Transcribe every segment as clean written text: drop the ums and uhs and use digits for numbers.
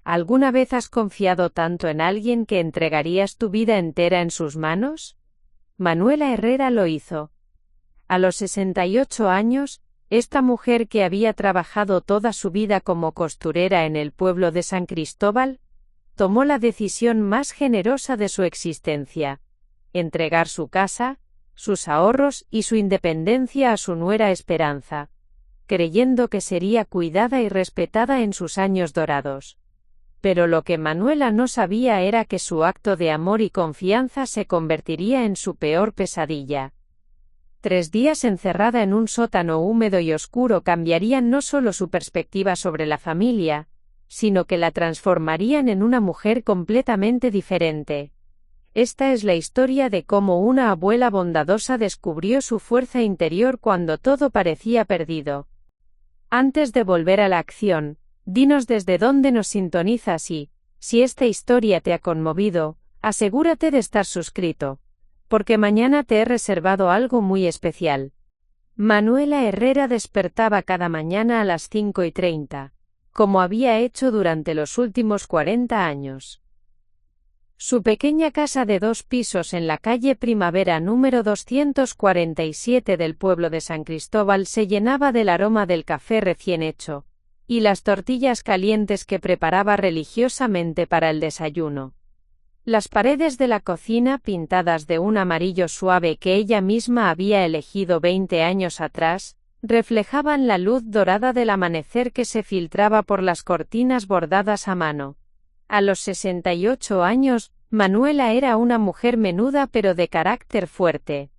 ¿Alguna vez has confiado tanto en alguien que entregarías tu vida entera en sus manos? Manuela Herrera lo hizo. A los 68 años, esta mujer que había trabajado toda su vida como costurera en el pueblo de San Cristóbal, tomó la decisión más generosa de su existencia: entregar su casa, sus ahorros y su independencia a su nuera Esperanza, creyendo que sería cuidada y respetada en sus años dorados. Pero lo que Manuela no sabía era que su acto de amor y confianza se convertiría en su peor pesadilla. 3 días encerrada en un sótano húmedo y oscuro cambiarían no solo su perspectiva sobre la familia, sino que la transformarían en una mujer completamente diferente. Esta es la historia de cómo una abuela bondadosa descubrió su fuerza interior cuando todo parecía perdido. Antes de volver a la acción, dinos desde dónde nos sintonizas y, si esta historia te ha conmovido, asegúrate de estar suscrito, porque mañana te he reservado algo muy especial. Manuela Herrera despertaba cada mañana a las 5:30, como había hecho durante los últimos 40 años. Su pequeña casa de 2 pisos en la calle Primavera número 247 del pueblo de San Cristóbal se llenaba del aroma del café recién hecho, y las tortillas calientes que preparaba religiosamente para el desayuno. Las paredes de la cocina, pintadas de un amarillo suave que ella misma había elegido 20 años atrás, reflejaban la luz dorada del amanecer que se filtraba por las cortinas bordadas a mano. A los 68 años, Manuela era una mujer menuda pero de carácter fuerte.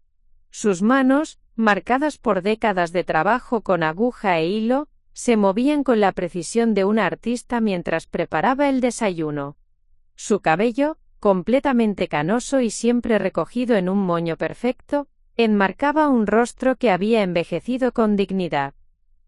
Sus manos, marcadas por décadas de trabajo con aguja e hilo, se movían con la precisión de una artista mientras preparaba el desayuno. Su cabello, completamente canoso y siempre recogido en un moño perfecto, enmarcaba un rostro que había envejecido con dignidad.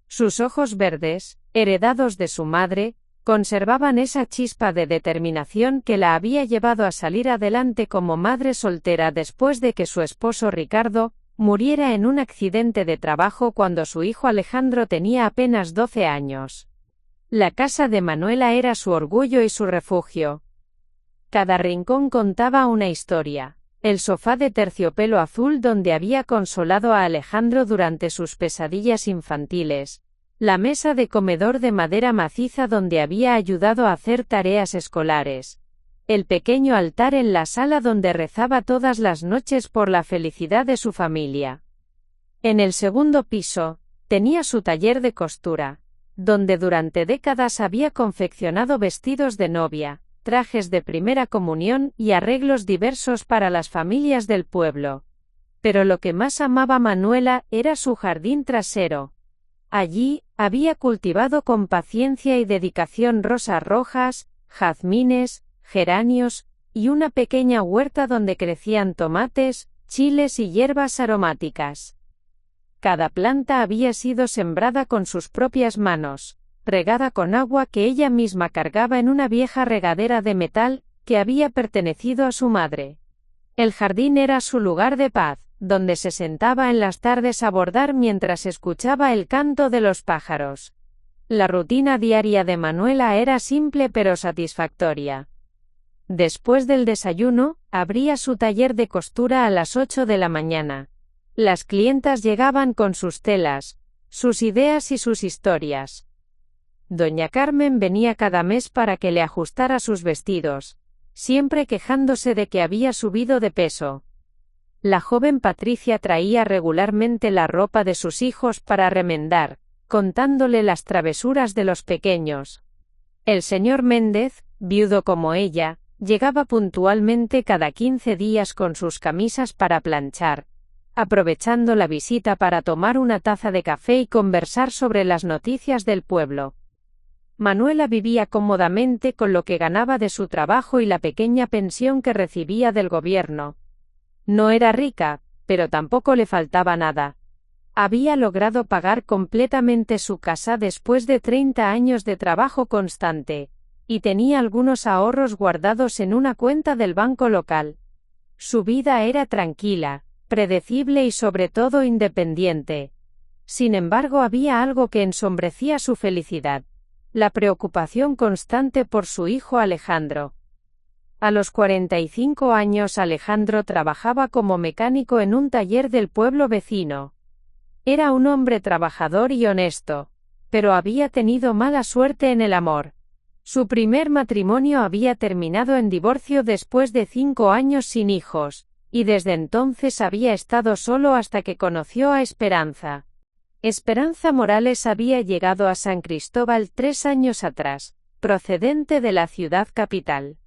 Sus ojos verdes, heredados de su madre, conservaban esa chispa de determinación que la había llevado a salir adelante como madre soltera después de que su esposo Ricardo muriera en un accidente de trabajo cuando su hijo Alejandro tenía apenas 12 años. La casa de Manuela era su orgullo y su refugio. Cada rincón contaba una historia. El sofá de terciopelo azul donde había consolado a Alejandro durante sus pesadillas infantiles. La mesa de comedor de madera maciza donde había ayudado a hacer tareas escolares. El pequeño altar en la sala donde rezaba todas las noches por la felicidad de su familia. En el segundo piso, tenía su taller de costura, donde durante décadas había confeccionado vestidos de novia, trajes de primera comunión y arreglos diversos para las familias del pueblo. Pero lo que más amaba Manuela era su jardín trasero. Allí, había cultivado con paciencia y dedicación rosas rojas, jazmines, geranios, y una pequeña huerta donde crecían tomates, chiles y hierbas aromáticas. Cada planta había sido sembrada con sus propias manos, regada con agua que ella misma cargaba en una vieja regadera de metal, que había pertenecido a su madre. El jardín era su lugar de paz, donde se sentaba en las tardes a bordar mientras escuchaba el canto de los pájaros. La rutina diaria de Manuela era simple pero satisfactoria. Después del desayuno, abría su taller de costura a las 8 de la mañana. Las clientas llegaban con sus telas, sus ideas y sus historias. Doña Carmen venía cada mes para que le ajustara sus vestidos, siempre quejándose de que había subido de peso. La joven Patricia traía regularmente la ropa de sus hijos para remendar, contándole las travesuras de los pequeños. El señor Méndez, viudo como ella, llegaba puntualmente cada 15 días con sus camisas para planchar, aprovechando la visita para tomar una taza de café y conversar sobre las noticias del pueblo. Manuela vivía cómodamente con lo que ganaba de su trabajo y la pequeña pensión que recibía del gobierno. No era rica, pero tampoco le faltaba nada. Había logrado pagar completamente su casa después de 30 años de trabajo constante, y tenía algunos ahorros guardados en una cuenta del banco local. Su vida era tranquila, predecible y sobre todo independiente. Sin embargo, había algo que ensombrecía su felicidad. la preocupación constante por su hijo Alejandro. A los 45 años Alejandro trabajaba como mecánico en un taller del pueblo vecino. Era un hombre trabajador y honesto, pero había tenido mala suerte en el amor. Su primer matrimonio había terminado en divorcio después de 5 años sin hijos, y desde entonces había estado solo hasta que conoció a Esperanza. Esperanza Morales había llegado a San Cristóbal 3 años atrás, procedente de la ciudad capital.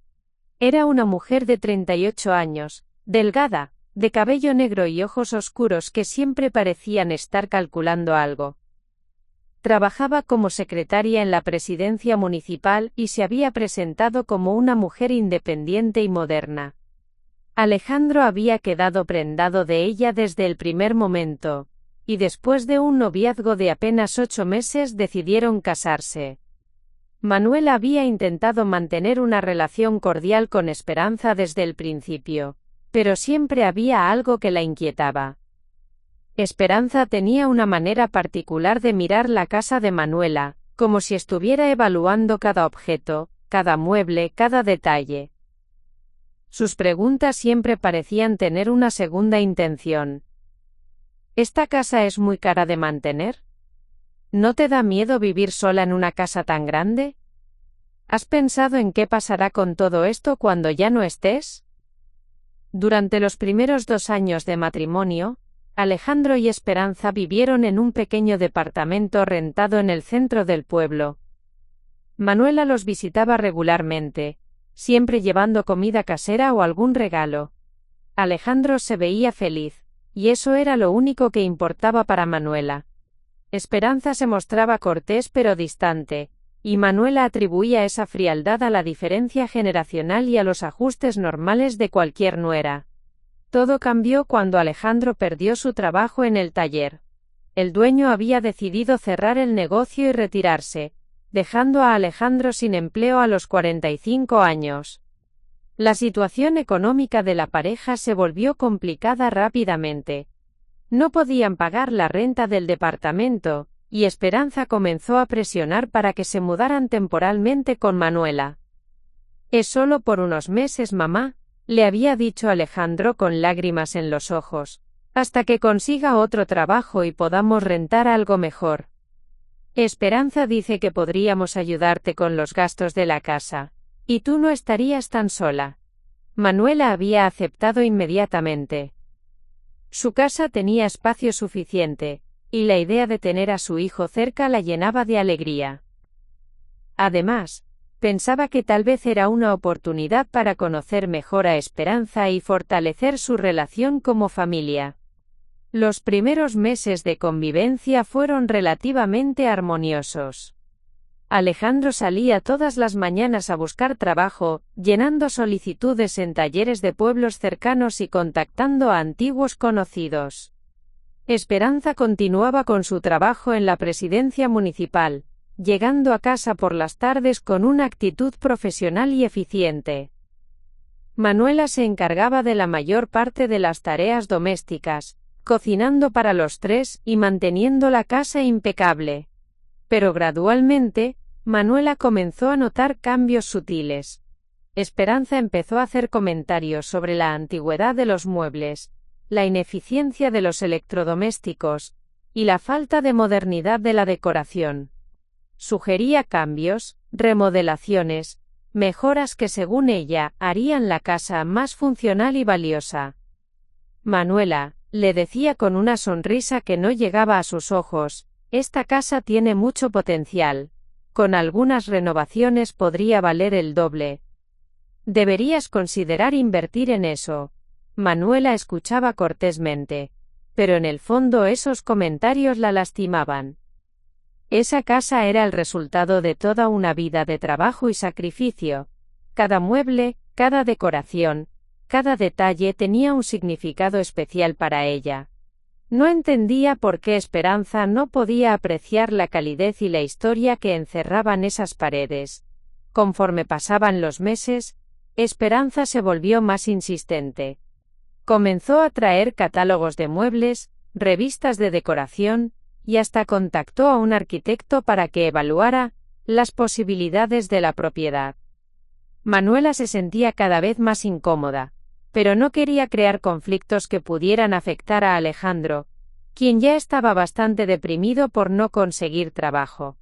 Era una mujer de 38 años, delgada, de cabello negro y ojos oscuros que siempre parecían estar calculando algo. Trabajaba como secretaria en la presidencia municipal y se había presentado como una mujer independiente y moderna. Alejandro había quedado prendado de ella desde el primer momento, y después de un noviazgo de apenas 8 meses decidieron casarse. Manuela había intentado mantener una relación cordial con Esperanza desde el principio, pero siempre había algo que la inquietaba. Esperanza tenía una manera particular de mirar la casa de Manuela, como si estuviera evaluando cada objeto, cada mueble, cada detalle. Sus preguntas siempre parecían tener una segunda intención. ¿Esta casa es muy cara de mantener? ¿No te da miedo vivir sola en una casa tan grande? ¿Has pensado en qué pasará con todo esto cuando ya no estés? Durante los primeros 2 años de matrimonio, Alejandro y Esperanza vivieron en un pequeño departamento rentado en el centro del pueblo. Manuela los visitaba regularmente, siempre llevando comida casera o algún regalo. Alejandro se veía feliz, y eso era lo único que importaba para Manuela. Esperanza se mostraba cortés pero distante, y Manuela atribuía esa frialdad a la diferencia generacional y a los ajustes normales de cualquier nuera. Todo cambió cuando Alejandro perdió su trabajo en el taller. El dueño había decidido cerrar el negocio y retirarse, dejando a Alejandro sin empleo a los 45 años. La situación económica de la pareja se volvió complicada rápidamente. No podían pagar la renta del departamento, y Esperanza comenzó a presionar para que se mudaran temporalmente con Manuela. «Es solo por unos meses, mamá», le había dicho Alejandro con lágrimas en los ojos, «hasta que consiga otro trabajo y podamos rentar algo mejor. Esperanza dice que podríamos ayudarte con los gastos de la casa, y tú no estarías tan sola». Manuela había aceptado inmediatamente. Su casa tenía espacio suficiente, y la idea de tener a su hijo cerca la llenaba de alegría. Además, pensaba que tal vez era una oportunidad para conocer mejor a Esperanza y fortalecer su relación como familia. Los primeros meses de convivencia fueron relativamente armoniosos. Alejandro salía todas las mañanas a buscar trabajo, llenando solicitudes en talleres de pueblos cercanos y contactando a antiguos conocidos. Esperanza continuaba con su trabajo en la presidencia municipal, llegando a casa por las tardes con una actitud profesional y eficiente. Manuela se encargaba de la mayor parte de las tareas domésticas, cocinando para los 3 y manteniendo la casa impecable. Pero gradualmente, Manuela comenzó a notar cambios sutiles. Esperanza empezó a hacer comentarios sobre la antigüedad de los muebles, la ineficiencia de los electrodomésticos, y la falta de modernidad de la decoración. Sugería cambios, remodelaciones, mejoras que según ella, harían la casa más funcional y valiosa. Manuela, le decía con una sonrisa que no llegaba a sus ojos, esta casa tiene mucho potencial. Con algunas renovaciones podría valer el doble. Deberías considerar invertir en eso. Manuela escuchaba cortésmente, pero en el fondo esos comentarios la lastimaban. Esa casa era el resultado de toda una vida de trabajo y sacrificio. Cada mueble, cada decoración, cada detalle tenía un significado especial para ella. No entendía por qué Esperanza no podía apreciar la calidez y la historia que encerraban esas paredes. Conforme pasaban los meses, Esperanza se volvió más insistente. Comenzó a traer catálogos de muebles, revistas de decoración, y hasta contactó a un arquitecto para que evaluara las posibilidades de la propiedad. Manuela se sentía cada vez más incómoda, pero no quería crear conflictos que pudieran afectar a Alejandro, quien ya estaba bastante deprimido por no conseguir trabajo.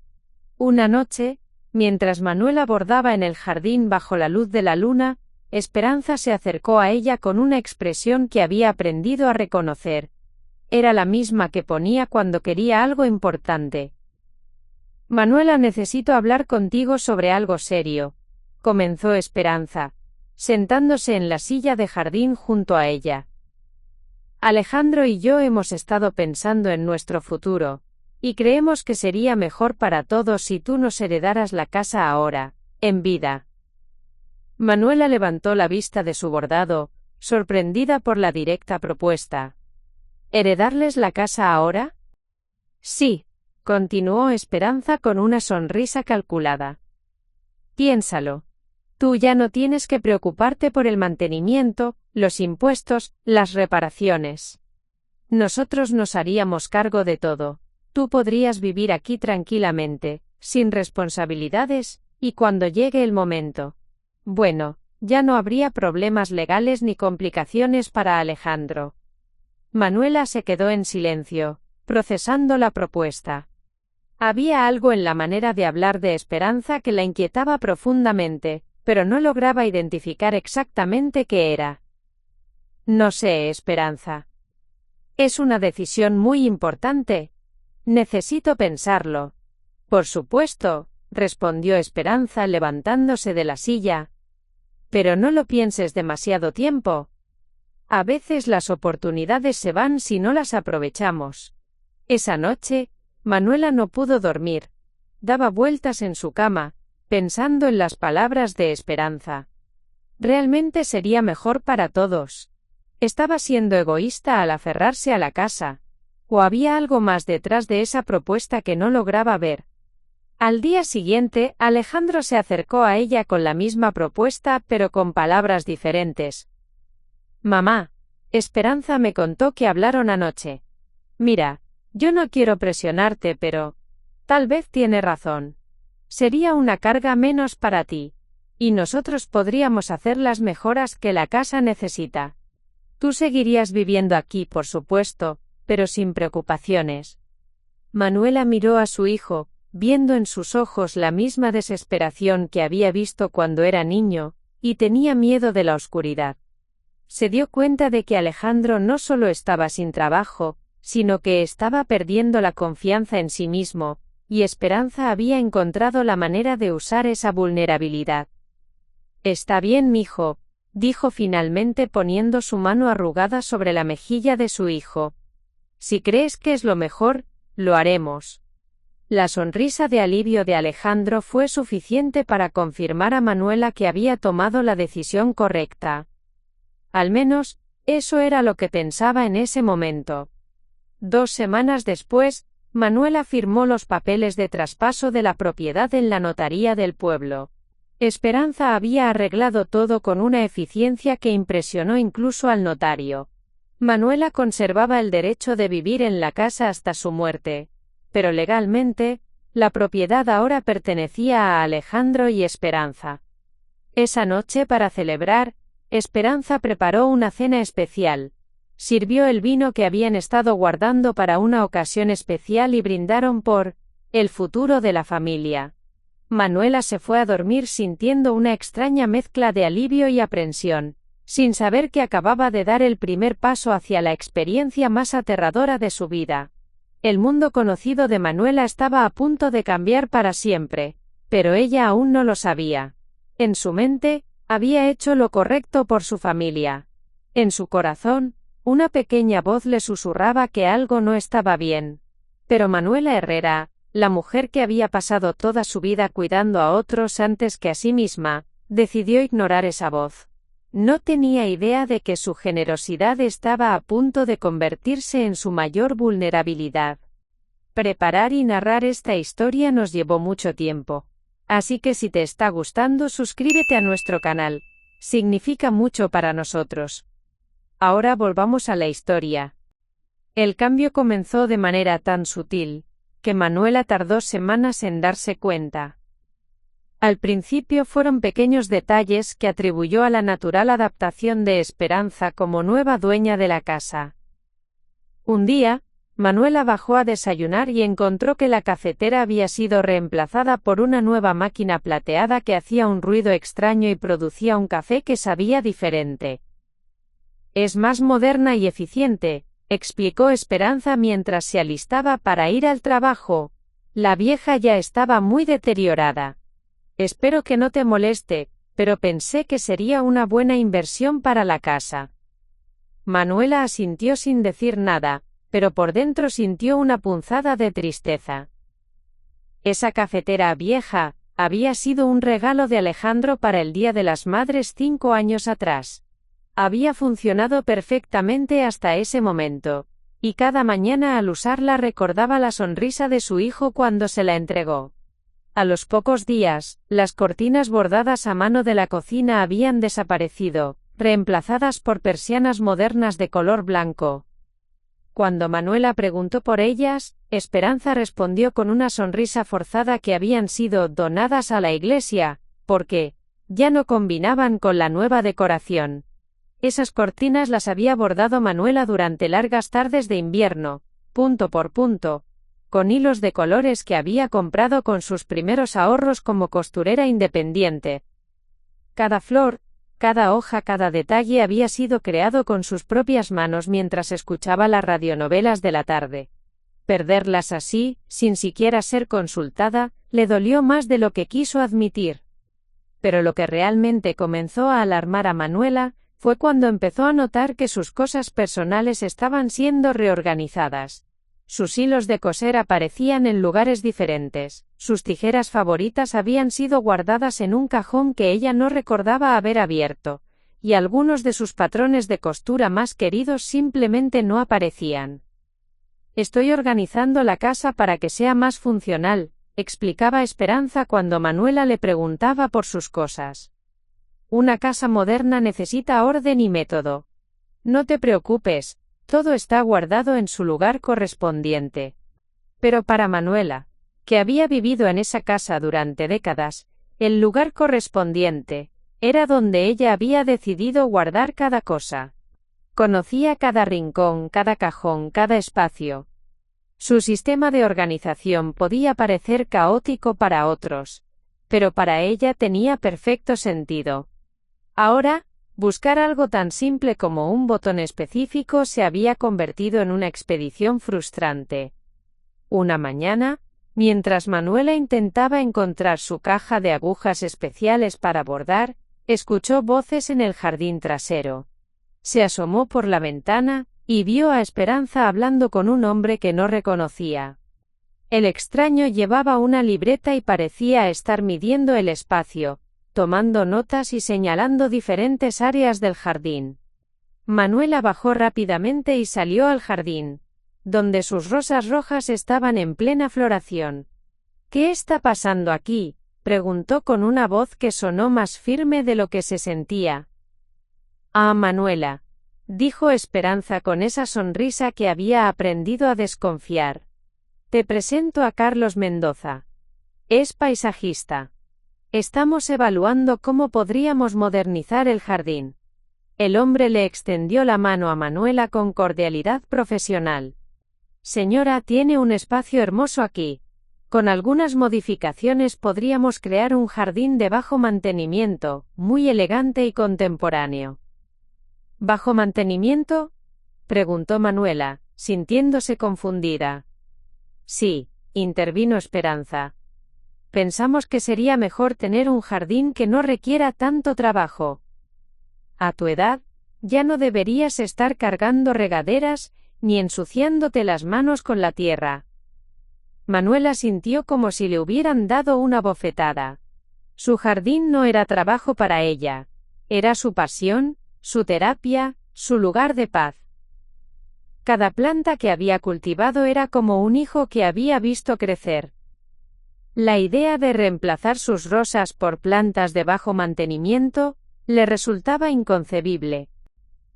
Una noche, mientras Manuela bordaba en el jardín bajo la luz de la luna, Esperanza se acercó a ella con una expresión que había aprendido a reconocer. Era la misma que ponía cuando quería algo importante. Manuela, necesito hablar contigo sobre algo serio, comenzó Esperanza, sentándose en la silla de jardín junto a ella. Alejandro y yo hemos estado pensando en nuestro futuro, y creemos que sería mejor para todos si tú nos heredaras la casa ahora, en vida. Manuela levantó la vista de su bordado, sorprendida por la directa propuesta. ¿Heredarles la casa ahora? Sí, continuó Esperanza con una sonrisa calculada. Piénsalo. Tú ya no tienes que preocuparte por el mantenimiento, los impuestos, las reparaciones. Nosotros nos haríamos cargo de todo. Tú podrías vivir aquí tranquilamente, sin responsabilidades, y cuando llegue el momento. Bueno, ya no habría problemas legales ni complicaciones para Alejandro. Manuela se quedó en silencio, procesando la propuesta. Había algo en la manera de hablar de Esperanza que la inquietaba profundamente, pero no lograba identificar exactamente qué era. No sé, Esperanza. Es una decisión muy importante. Necesito pensarlo. Por supuesto, respondió Esperanza levantándose de la silla. Pero no lo pienses demasiado tiempo. A veces las oportunidades se van si no las aprovechamos. Esa noche, Manuela no pudo dormir. Daba vueltas en su cama, pensando en las palabras de Esperanza. Realmente sería mejor para todos. ¿Estaba siendo egoísta al aferrarse a la casa? ¿O había algo más detrás de esa propuesta que no lograba ver? Al día siguiente, Alejandro se acercó a ella con la misma propuesta, pero con palabras diferentes. Mamá, Esperanza me contó que hablaron anoche. Mira, yo no quiero presionarte, pero tal vez tiene razón. Sería una carga menos para ti. Y nosotros podríamos hacer las mejoras que la casa necesita. Tú seguirías viviendo aquí, por supuesto, pero sin preocupaciones. Manuela miró a su hijo, viendo en sus ojos la misma desesperación que había visto cuando era niño, y tenía miedo de la oscuridad. Se dio cuenta de que Alejandro no solo estaba sin trabajo, sino que estaba perdiendo la confianza en sí mismo, y Esperanza había encontrado la manera de usar esa vulnerabilidad. Está bien, mijo, dijo finalmente poniendo su mano arrugada sobre la mejilla de su hijo. Si crees que es lo mejor, lo haremos. La sonrisa de alivio de Alejandro fue suficiente para confirmar a Manuela que había tomado la decisión correcta. Al menos, eso era lo que pensaba en ese momento. 2 semanas después, Manuela firmó los papeles de traspaso de la propiedad en la notaría del pueblo. Esperanza había arreglado todo con una eficiencia que impresionó incluso al notario. Manuela conservaba el derecho de vivir en la casa hasta su muerte, pero legalmente, la propiedad ahora pertenecía a Alejandro y Esperanza. Esa noche, para celebrar, Esperanza preparó una cena especial. Sirvió el vino que habían estado guardando para una ocasión especial y brindaron por el futuro de la familia. Manuela se fue a dormir sintiendo una extraña mezcla de alivio y aprensión, sin saber que acababa de dar el primer paso hacia la experiencia más aterradora de su vida. El mundo conocido de Manuela estaba a punto de cambiar para siempre, pero ella aún no lo sabía. En su mente, había hecho lo correcto por su familia. En su corazón, una pequeña voz le susurraba que algo no estaba bien. Pero Manuela Herrera, la mujer que había pasado toda su vida cuidando a otros antes que a sí misma, decidió ignorar esa voz. No tenía idea de que su generosidad estaba a punto de convertirse en su mayor vulnerabilidad. Preparar y narrar esta historia nos llevó mucho tiempo. Así que si te está gustando, suscríbete a nuestro canal. Significa mucho para nosotros. Ahora volvamos a la historia. El cambio comenzó de manera tan sutil, que Manuela tardó semanas en darse cuenta. Al principio fueron pequeños detalles que atribuyó a la natural adaptación de Esperanza como nueva dueña de la casa. Un día, Manuela bajó a desayunar y encontró que la cafetera había sido reemplazada por una nueva máquina plateada que hacía un ruido extraño y producía un café que sabía diferente. «Es más moderna y eficiente», explicó Esperanza mientras se alistaba para ir al trabajo. La vieja ya estaba muy deteriorada. «Espero que no te moleste, pero pensé que sería una buena inversión para la casa». Manuela asintió sin decir nada, pero por dentro sintió una punzada de tristeza. Esa cafetera vieja había sido un regalo de Alejandro para el Día de las Madres 5 años atrás. Había funcionado perfectamente hasta ese momento, y cada mañana al usarla recordaba la sonrisa de su hijo cuando se la entregó. A los pocos días, las cortinas bordadas a mano de la cocina habían desaparecido, reemplazadas por persianas modernas de color blanco. Cuando Manuela preguntó por ellas, Esperanza respondió con una sonrisa forzada que habían sido donadas a la iglesia, porque ya no combinaban con la nueva decoración. Esas cortinas las había bordado Manuela durante largas tardes de invierno, punto por punto, con hilos de colores que había comprado con sus primeros ahorros como costurera independiente. Cada flor, cada hoja, cada detalle había sido creado con sus propias manos mientras escuchaba las radionovelas de la tarde. Perderlas así, sin siquiera ser consultada, le dolió más de lo que quiso admitir. Pero lo que realmente comenzó a alarmar a Manuela fue cuando empezó a notar que sus cosas personales estaban siendo reorganizadas. Sus hilos de coser aparecían en lugares diferentes, sus tijeras favoritas habían sido guardadas en un cajón que ella no recordaba haber abierto, y algunos de sus patrones de costura más queridos simplemente no aparecían. «Estoy organizando la casa para que sea más funcional», explicaba Esperanza cuando Manuela le preguntaba por sus cosas. «Una casa moderna necesita orden y método. No te preocupes, todo está guardado en su lugar correspondiente». Pero para Manuela, que había vivido en esa casa durante décadas, el lugar correspondiente era donde ella había decidido guardar cada cosa. Conocía cada rincón, cada cajón, cada espacio. Su sistema de organización podía parecer caótico para otros, pero para ella tenía perfecto sentido. Ahora, buscar algo tan simple como un botón específico se había convertido en una expedición frustrante. Una mañana, mientras Manuela intentaba encontrar su caja de agujas especiales para bordar, escuchó voces en el jardín trasero. Se asomó por la ventana y vio a Esperanza hablando con un hombre que no reconocía. El extraño llevaba una libreta y parecía estar midiendo el espacio, tomando notas y señalando diferentes áreas del jardín. Manuela bajó rápidamente y salió al jardín, donde sus rosas rojas estaban en plena floración. «¿Qué está pasando aquí?», preguntó con una voz que sonó más firme de lo que se sentía. «Ah, Manuela», dijo Esperanza con esa sonrisa que había aprendido a desconfiar. «Te presento a Carlos Mendoza. Es paisajista. Estamos evaluando cómo podríamos modernizar el jardín». El hombre le extendió la mano a Manuela con cordialidad profesional. «Señora, tiene un espacio hermoso aquí. Con algunas modificaciones podríamos crear un jardín de bajo mantenimiento, muy elegante y contemporáneo». «¿Bajo mantenimiento?», preguntó Manuela, sintiéndose confundida. «Sí», intervino Esperanza. «Pensamos que sería mejor tener un jardín que no requiera tanto trabajo. A tu edad, ya no deberías estar cargando regaderas, ni ensuciándote las manos con la tierra». Manuela sintió como si le hubieran dado una bofetada. Su jardín no era trabajo para ella. Era su pasión, su terapia, su lugar de paz. Cada planta que había cultivado era como un hijo que había visto crecer. La idea de reemplazar sus rosas por plantas de bajo mantenimiento le resultaba inconcebible.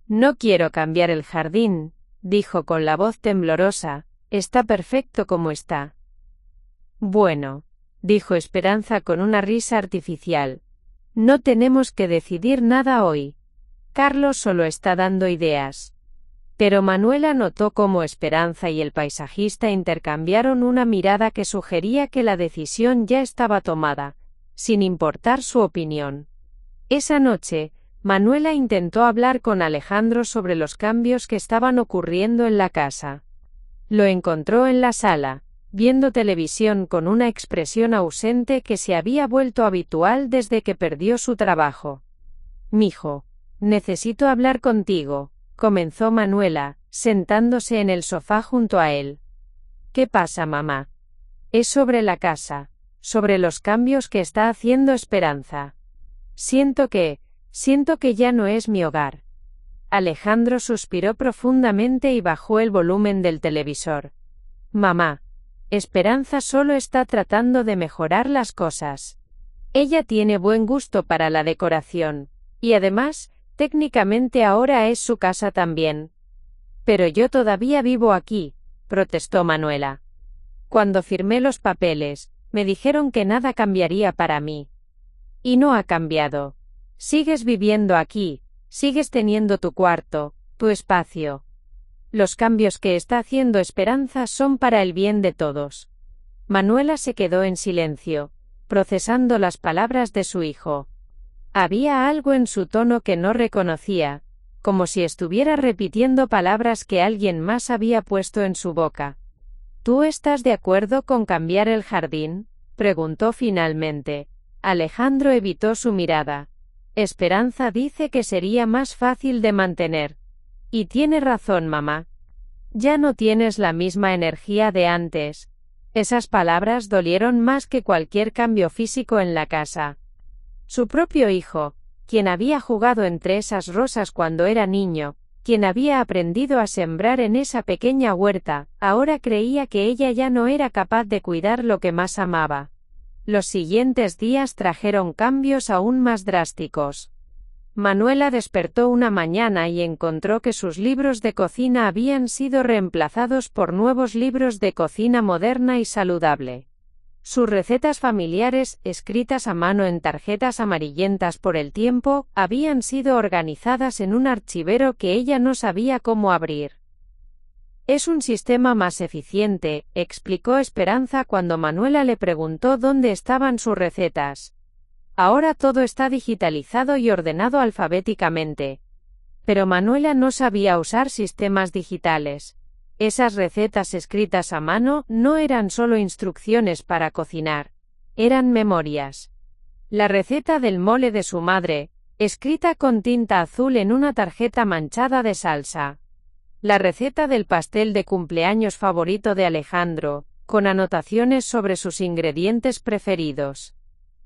«No quiero cambiar el jardín», dijo con la voz temblorosa, «está perfecto como está». «Bueno», dijo Esperanza con una risa artificial. No tenemos que decidir nada hoy. Carlos solo está dando ideas. Pero Manuela notó cómo Esperanza y el paisajista intercambiaron una mirada que sugería que la decisión ya estaba tomada, sin importar su opinión. Esa noche, Manuela intentó hablar con Alejandro sobre los cambios que estaban ocurriendo en la casa. Lo encontró en la sala, viendo televisión con una expresión ausente que se había vuelto habitual desde que perdió su trabajo. «Mijo, necesito hablar contigo», comenzó Manuela, sentándose en el sofá junto a él. «¿Qué pasa, mamá?» «Es sobre la casa, sobre los cambios que está haciendo Esperanza. Siento que ya no es mi hogar». Alejandro suspiró profundamente y bajó el volumen del televisor. «Mamá, Esperanza solo está tratando de mejorar las cosas. Ella tiene buen gusto para la decoración, y además, técnicamente ahora es su casa también». «Pero yo todavía vivo aquí», protestó Manuela. «Cuando firmé los papeles, me dijeron que nada cambiaría para mí. Y no ha cambiado. Sigues viviendo aquí, sigues teniendo tu cuarto, tu espacio. Los cambios que está haciendo Esperanza son para el bien de todos». Manuela se quedó en silencio, procesando las palabras de su hijo. Había algo en su tono que no reconocía, como si estuviera repitiendo palabras que alguien más había puesto en su boca. «¿Tú estás de acuerdo con cambiar el jardín?», preguntó finalmente. Alejandro evitó su mirada. «Esperanza dice que sería más fácil de mantener. Y tiene razón, mamá. Ya no tienes la misma energía de antes». Esas palabras dolieron más que cualquier cambio físico en la casa. Su propio hijo, quien había jugado entre esas rosas cuando era niño, quien había aprendido a sembrar en esa pequeña huerta, ahora creía que ella ya no era capaz de cuidar lo que más amaba. Los siguientes días trajeron cambios aún más drásticos. Manuela despertó una mañana y encontró que sus libros de cocina habían sido reemplazados por nuevos libros de cocina moderna y saludable. Sus recetas familiares, escritas a mano en tarjetas amarillentas por el tiempo, habían sido organizadas en un archivero que ella no sabía cómo abrir. «Es un sistema más eficiente», explicó Esperanza cuando Manuela le preguntó dónde estaban sus recetas. «Ahora todo está digitalizado y ordenado alfabéticamente». Pero Manuela no sabía usar sistemas digitales. Esas recetas escritas a mano no eran solo instrucciones para cocinar, eran memorias. La receta del mole de su madre, escrita con tinta azul en una tarjeta manchada de salsa. La receta del pastel de cumpleaños favorito de Alejandro, con anotaciones sobre sus ingredientes preferidos.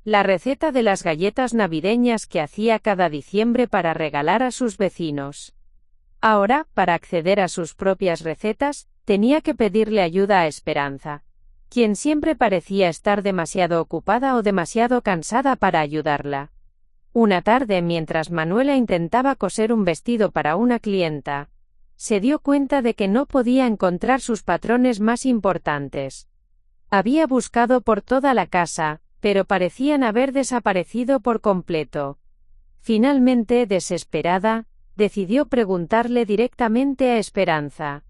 La receta de las galletas navideñas que hacía cada diciembre para regalar a sus vecinos. Ahora, para acceder a sus propias recetas, tenía que pedirle ayuda a Esperanza, quien siempre parecía estar demasiado ocupada o demasiado cansada para ayudarla. Una tarde, mientras Manuela intentaba coser un vestido para una clienta, se dio cuenta de que no podía encontrar sus patrones más importantes. Había buscado por toda la casa, pero parecían haber desaparecido por completo. Finalmente, desesperada, decidió preguntarle directamente a Esperanza.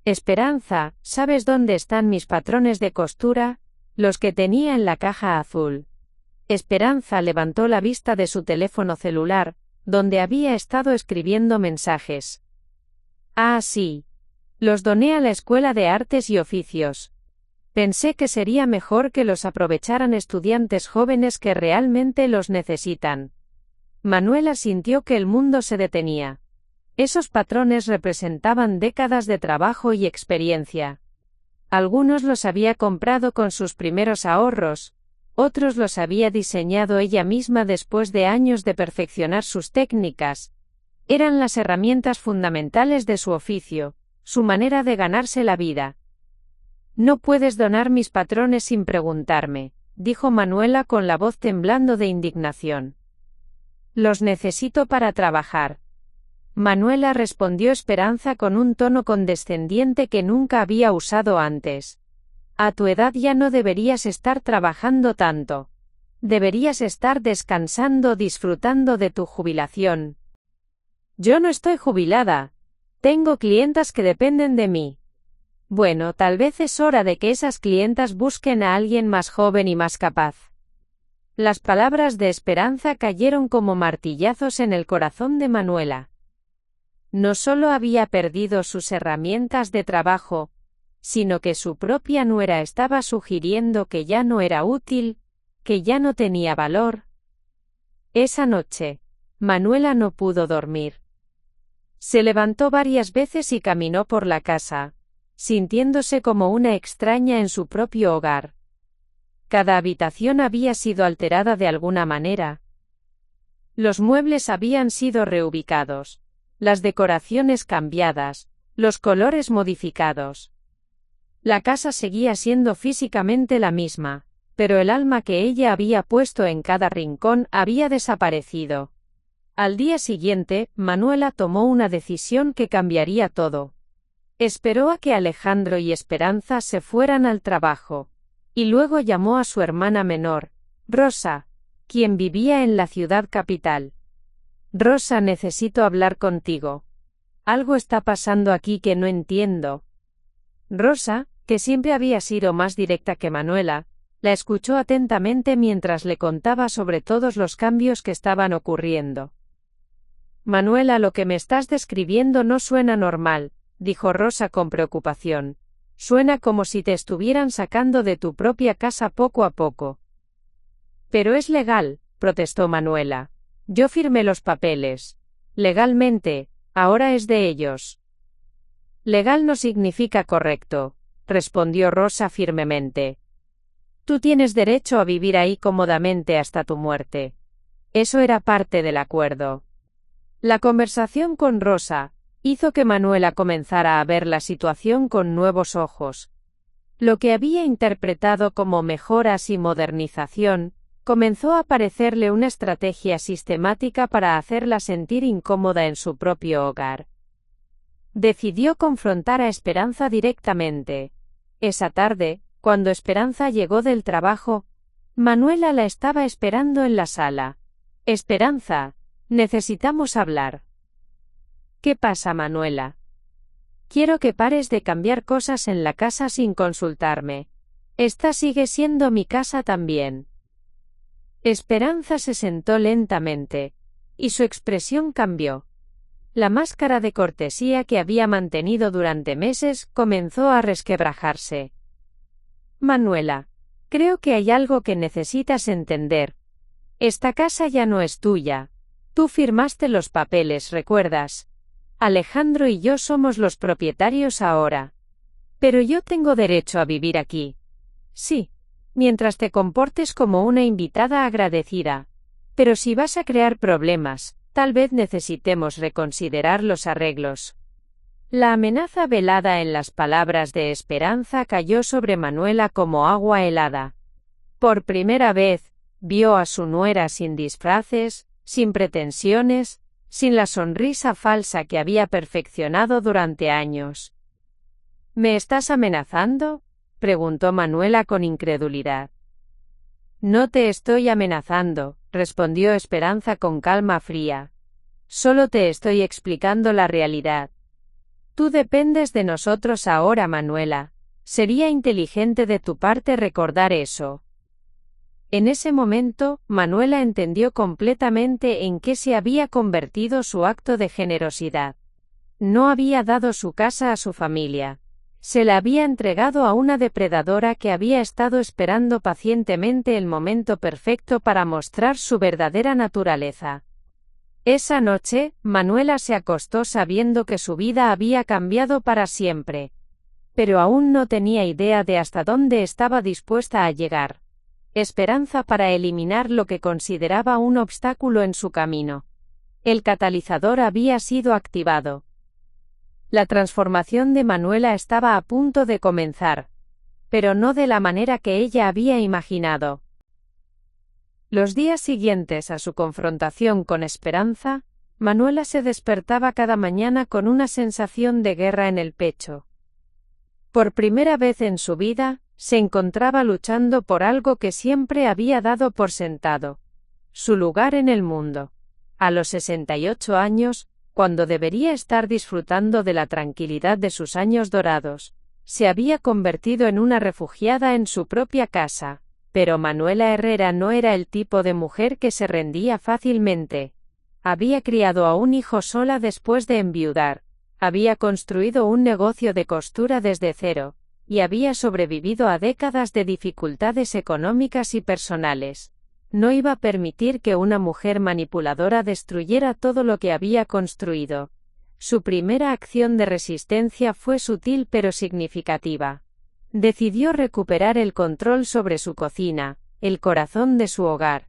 «Esperanza, ¿sabes dónde están mis patrones de costura? Los que tenía en la caja azul». Esperanza levantó la vista de su teléfono celular, donde había estado escribiendo mensajes. «Ah, sí. Los doné a la Escuela de Artes y Oficios. Pensé que sería mejor que los aprovecharan estudiantes jóvenes que realmente los necesitan». Manuela sintió que el mundo se detenía. Esos patrones representaban décadas de trabajo y experiencia. Algunos los había comprado con sus primeros ahorros, otros los había diseñado ella misma después de años de perfeccionar sus técnicas. Eran las herramientas fundamentales de su oficio, su manera de ganarse la vida. «No puedes donar mis patrones sin preguntarme», dijo Manuela con la voz temblando de indignación. «Los necesito para trabajar». Manuela respondió Esperanza con un tono condescendiente que nunca había usado antes. A tu edad ya no deberías estar trabajando tanto. Deberías estar descansando, disfrutando de tu jubilación. Yo no estoy jubilada. Tengo clientas que dependen de mí. Bueno, tal vez es hora de que esas clientas busquen a alguien más joven y más capaz. Las palabras de Esperanza cayeron como martillazos en el corazón de Manuela. No solo había perdido sus herramientas de trabajo, sino que su propia nuera estaba sugiriendo que ya no era útil, que ya no tenía valor. Esa noche, Manuela no pudo dormir. Se levantó varias veces y caminó por la casa, sintiéndose como una extraña en su propio hogar. Cada habitación había sido alterada de alguna manera. Los muebles habían sido reubicados, las decoraciones cambiadas, los colores modificados. La casa seguía siendo físicamente la misma, pero el alma que ella había puesto en cada rincón había desaparecido. Al día siguiente, Manuela tomó una decisión que cambiaría todo. Esperó a que Alejandro y Esperanza se fueran al trabajo, y luego llamó a su hermana menor, Rosa, quien vivía en la ciudad capital. Rosa, necesito hablar contigo. Algo está pasando aquí que no entiendo. Rosa, que siempre había sido más directa que Manuela, la escuchó atentamente mientras le contaba sobre todos los cambios que estaban ocurriendo. Manuela, lo que me estás describiendo no suena normal, dijo Rosa con preocupación. Suena como si te estuvieran sacando de tu propia casa poco a poco. Pero es legal, protestó Manuela. Yo firmé los papeles. Legalmente, ahora es de ellos. Legal no significa correcto, respondió Rosa firmemente. Tú tienes derecho a vivir ahí cómodamente hasta tu muerte. Eso era parte del acuerdo. La conversación con Rosa hizo que Manuela comenzara a ver la situación con nuevos ojos. Lo que había interpretado como mejoras y modernización, comenzó a parecerle una estrategia sistemática para hacerla sentir incómoda en su propio hogar. Decidió confrontar a Esperanza directamente. Esa tarde, cuando Esperanza llegó del trabajo, Manuela la estaba esperando en la sala. Esperanza, necesitamos hablar. ¿Qué pasa, Manuela? Quiero que pares de cambiar cosas en la casa sin consultarme. Esta sigue siendo mi casa también. Esperanza se sentó lentamente, y su expresión cambió. La máscara de cortesía que había mantenido durante meses comenzó a resquebrajarse. Manuela, creo que hay algo que necesitas entender. Esta casa ya no es tuya. Tú firmaste los papeles, ¿recuerdas? Alejandro y yo somos los propietarios ahora. Pero yo tengo derecho a vivir aquí. Sí, mientras te comportes como una invitada agradecida. Pero si vas a crear problemas, tal vez necesitemos reconsiderar los arreglos. La amenaza velada en las palabras de Esperanza cayó sobre Manuela como agua helada. Por primera vez, vio a su nuera sin disfraces, sin pretensiones, sin la sonrisa falsa que había perfeccionado durante años. ¿Me estás amenazando?, preguntó Manuela con incredulidad. No te estoy amenazando, respondió Esperanza con calma fría. Solo te estoy explicando la realidad. Tú dependes de nosotros ahora, Manuela. Sería inteligente de tu parte recordar eso. En ese momento, Manuela entendió completamente en qué se había convertido su acto de generosidad. No había dado su casa a su familia. Se la había entregado a una depredadora que había estado esperando pacientemente el momento perfecto para mostrar su verdadera naturaleza. Esa noche, Manuela se acostó sabiendo que su vida había cambiado para siempre. Pero aún no tenía idea de hasta dónde estaba dispuesta a llegar. Esperanza para eliminar lo que consideraba un obstáculo en su camino. El catalizador había sido activado. La transformación de Manuela estaba a punto de comenzar, pero no de la manera que ella había imaginado. Los días siguientes a su confrontación con Esperanza, Manuela se despertaba cada mañana con una sensación de guerra en el pecho. Por primera vez en su vida, Se encontraba luchando por algo que siempre había dado por sentado: su lugar en el mundo. A los 68 años, cuando debería estar disfrutando de la tranquilidad de sus años dorados, se había convertido en una refugiada en su propia casa. Pero Manuela Herrera no era el tipo de mujer que se rendía fácilmente. Había criado a un hijo sola después de enviudar, había construido un negocio de costura desde cero, y había sobrevivido a décadas de dificultades económicas y personales. No iba a permitir que una mujer manipuladora destruyera todo lo que había construido. Su primera acción de resistencia fue sutil pero significativa. Decidió recuperar el control sobre su cocina, el corazón de su hogar.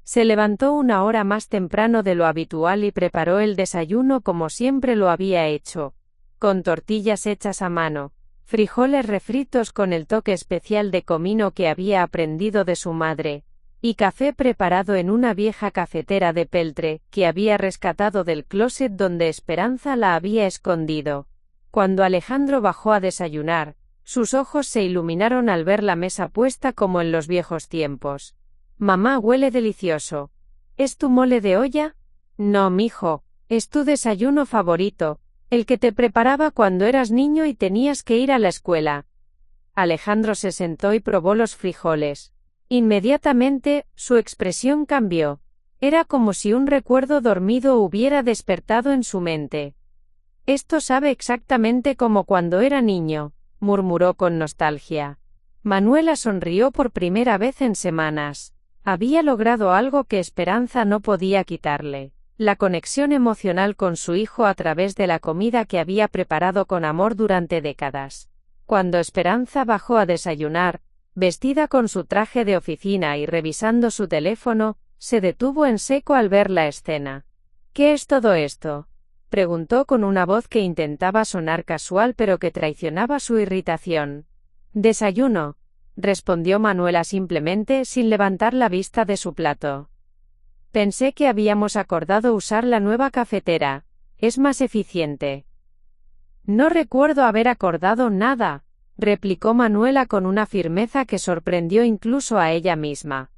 Se levantó una hora más temprano de lo habitual y preparó el desayuno como siempre lo había hecho, con tortillas hechas a mano, frijoles refritos con el toque especial de comino que había aprendido de su madre, y café preparado en una vieja cafetera de peltre, que había rescatado del closet donde Esperanza la había escondido. Cuando Alejandro bajó a desayunar, sus ojos se iluminaron al ver la mesa puesta como en los viejos tiempos. «Mamá, huele delicioso. ¿Es tu mole de olla?» «No, mijo, es tu desayuno favorito, el que te preparaba cuando eras niño y tenías que ir a la escuela». Alejandro se sentó y probó los frijoles. Inmediatamente, su expresión cambió. Era como si un recuerdo dormido hubiera despertado en su mente. «Esto sabe exactamente como cuando era niño», murmuró con nostalgia. Manuela sonrió por primera vez en semanas. Había logrado algo que Esperanza no podía quitarle: la conexión emocional con su hijo a través de la comida que había preparado con amor durante décadas. Cuando Esperanza bajó a desayunar, vestida con su traje de oficina y revisando su teléfono, se detuvo en seco al ver la escena. «¿Qué es todo esto?», preguntó con una voz que intentaba sonar casual pero que traicionaba su irritación. «Desayuno», respondió Manuela simplemente, sin levantar la vista de su plato. «Pensé que habíamos acordado usar la nueva cafetera. Es más eficiente». «No recuerdo haber acordado nada», replicó Manuela con una firmeza que sorprendió incluso a ella misma.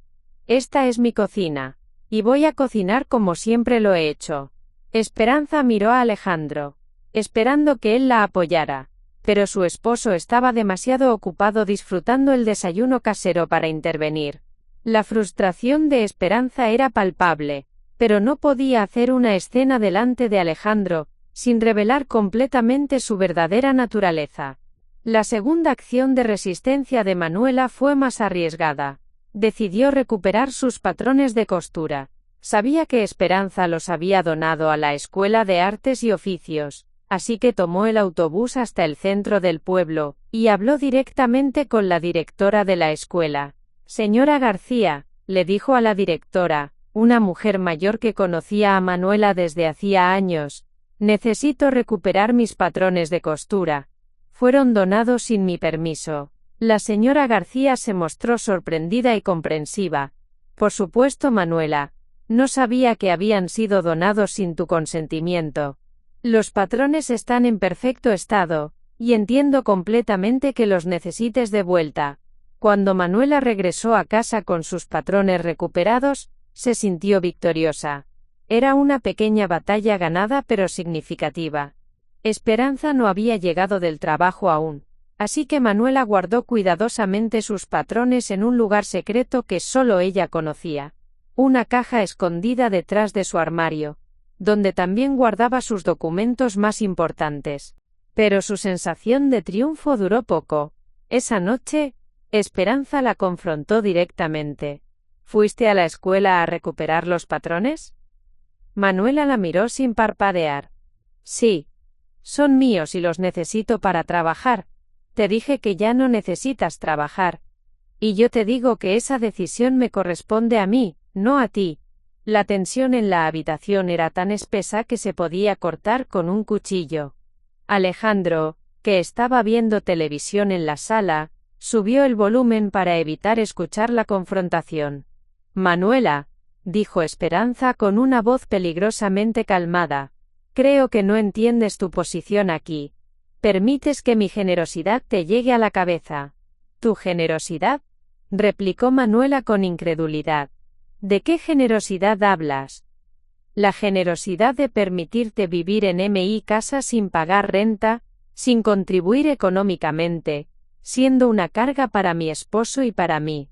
«Esta es mi cocina, y voy a cocinar como siempre lo he hecho». Esperanza miró a Alejandro, esperando que él la apoyara, pero su esposo estaba demasiado ocupado disfrutando el desayuno casero para intervenir. La frustración de Esperanza era palpable, pero no podía hacer una escena delante de Alejandro, sin revelar completamente su verdadera naturaleza. La segunda acción de resistencia de Manuela fue más arriesgada. Decidió recuperar sus patrones de costura. Sabía que Esperanza los había donado a la Escuela de Artes y Oficios, así que tomó el autobús hasta el centro del pueblo, y habló directamente con la directora de la escuela. «Señora García», le dijo a la directora, una mujer mayor que conocía a Manuela desde hacía años, «necesito recuperar mis patrones de costura. Fueron donados sin mi permiso». La señora García se mostró sorprendida y comprensiva. «Por supuesto, Manuela. No sabía que habían sido donados sin tu consentimiento. Los patrones están en perfecto estado, y entiendo completamente que los necesites de vuelta». Cuando Manuela regresó a casa con sus patrones recuperados, se sintió victoriosa. Era una pequeña batalla ganada pero significativa. Esperanza no había llegado del trabajo aún, así que Manuela guardó cuidadosamente sus patrones en un lugar secreto que solo ella conocía. Una caja escondida detrás de su armario, donde también guardaba sus documentos más importantes. Pero su sensación de triunfo duró poco. Esa noche, Esperanza la confrontó directamente. «¿Fuiste a la escuela a recuperar los patrones?» Manuela la miró sin parpadear. «Sí. Son míos y los necesito para trabajar. Te dije que ya no necesitas trabajar. Y yo te digo que esa decisión me corresponde a mí, no a ti». La tensión en la habitación era tan espesa que se podía cortar con un cuchillo. Alejandro, que estaba viendo televisión en la sala, subió el volumen para evitar escuchar la confrontación. «Manuela», dijo Esperanza con una voz peligrosamente calmada, «creo que no entiendes tu posición aquí. Permites que mi generosidad te llegue a la cabeza. ¿Tu generosidad?, replicó Manuela con incredulidad. ¿De qué generosidad hablas? La generosidad de permitirte vivir en mi casa sin pagar renta, sin contribuir económicamente, siendo una carga para mi esposo y para mí.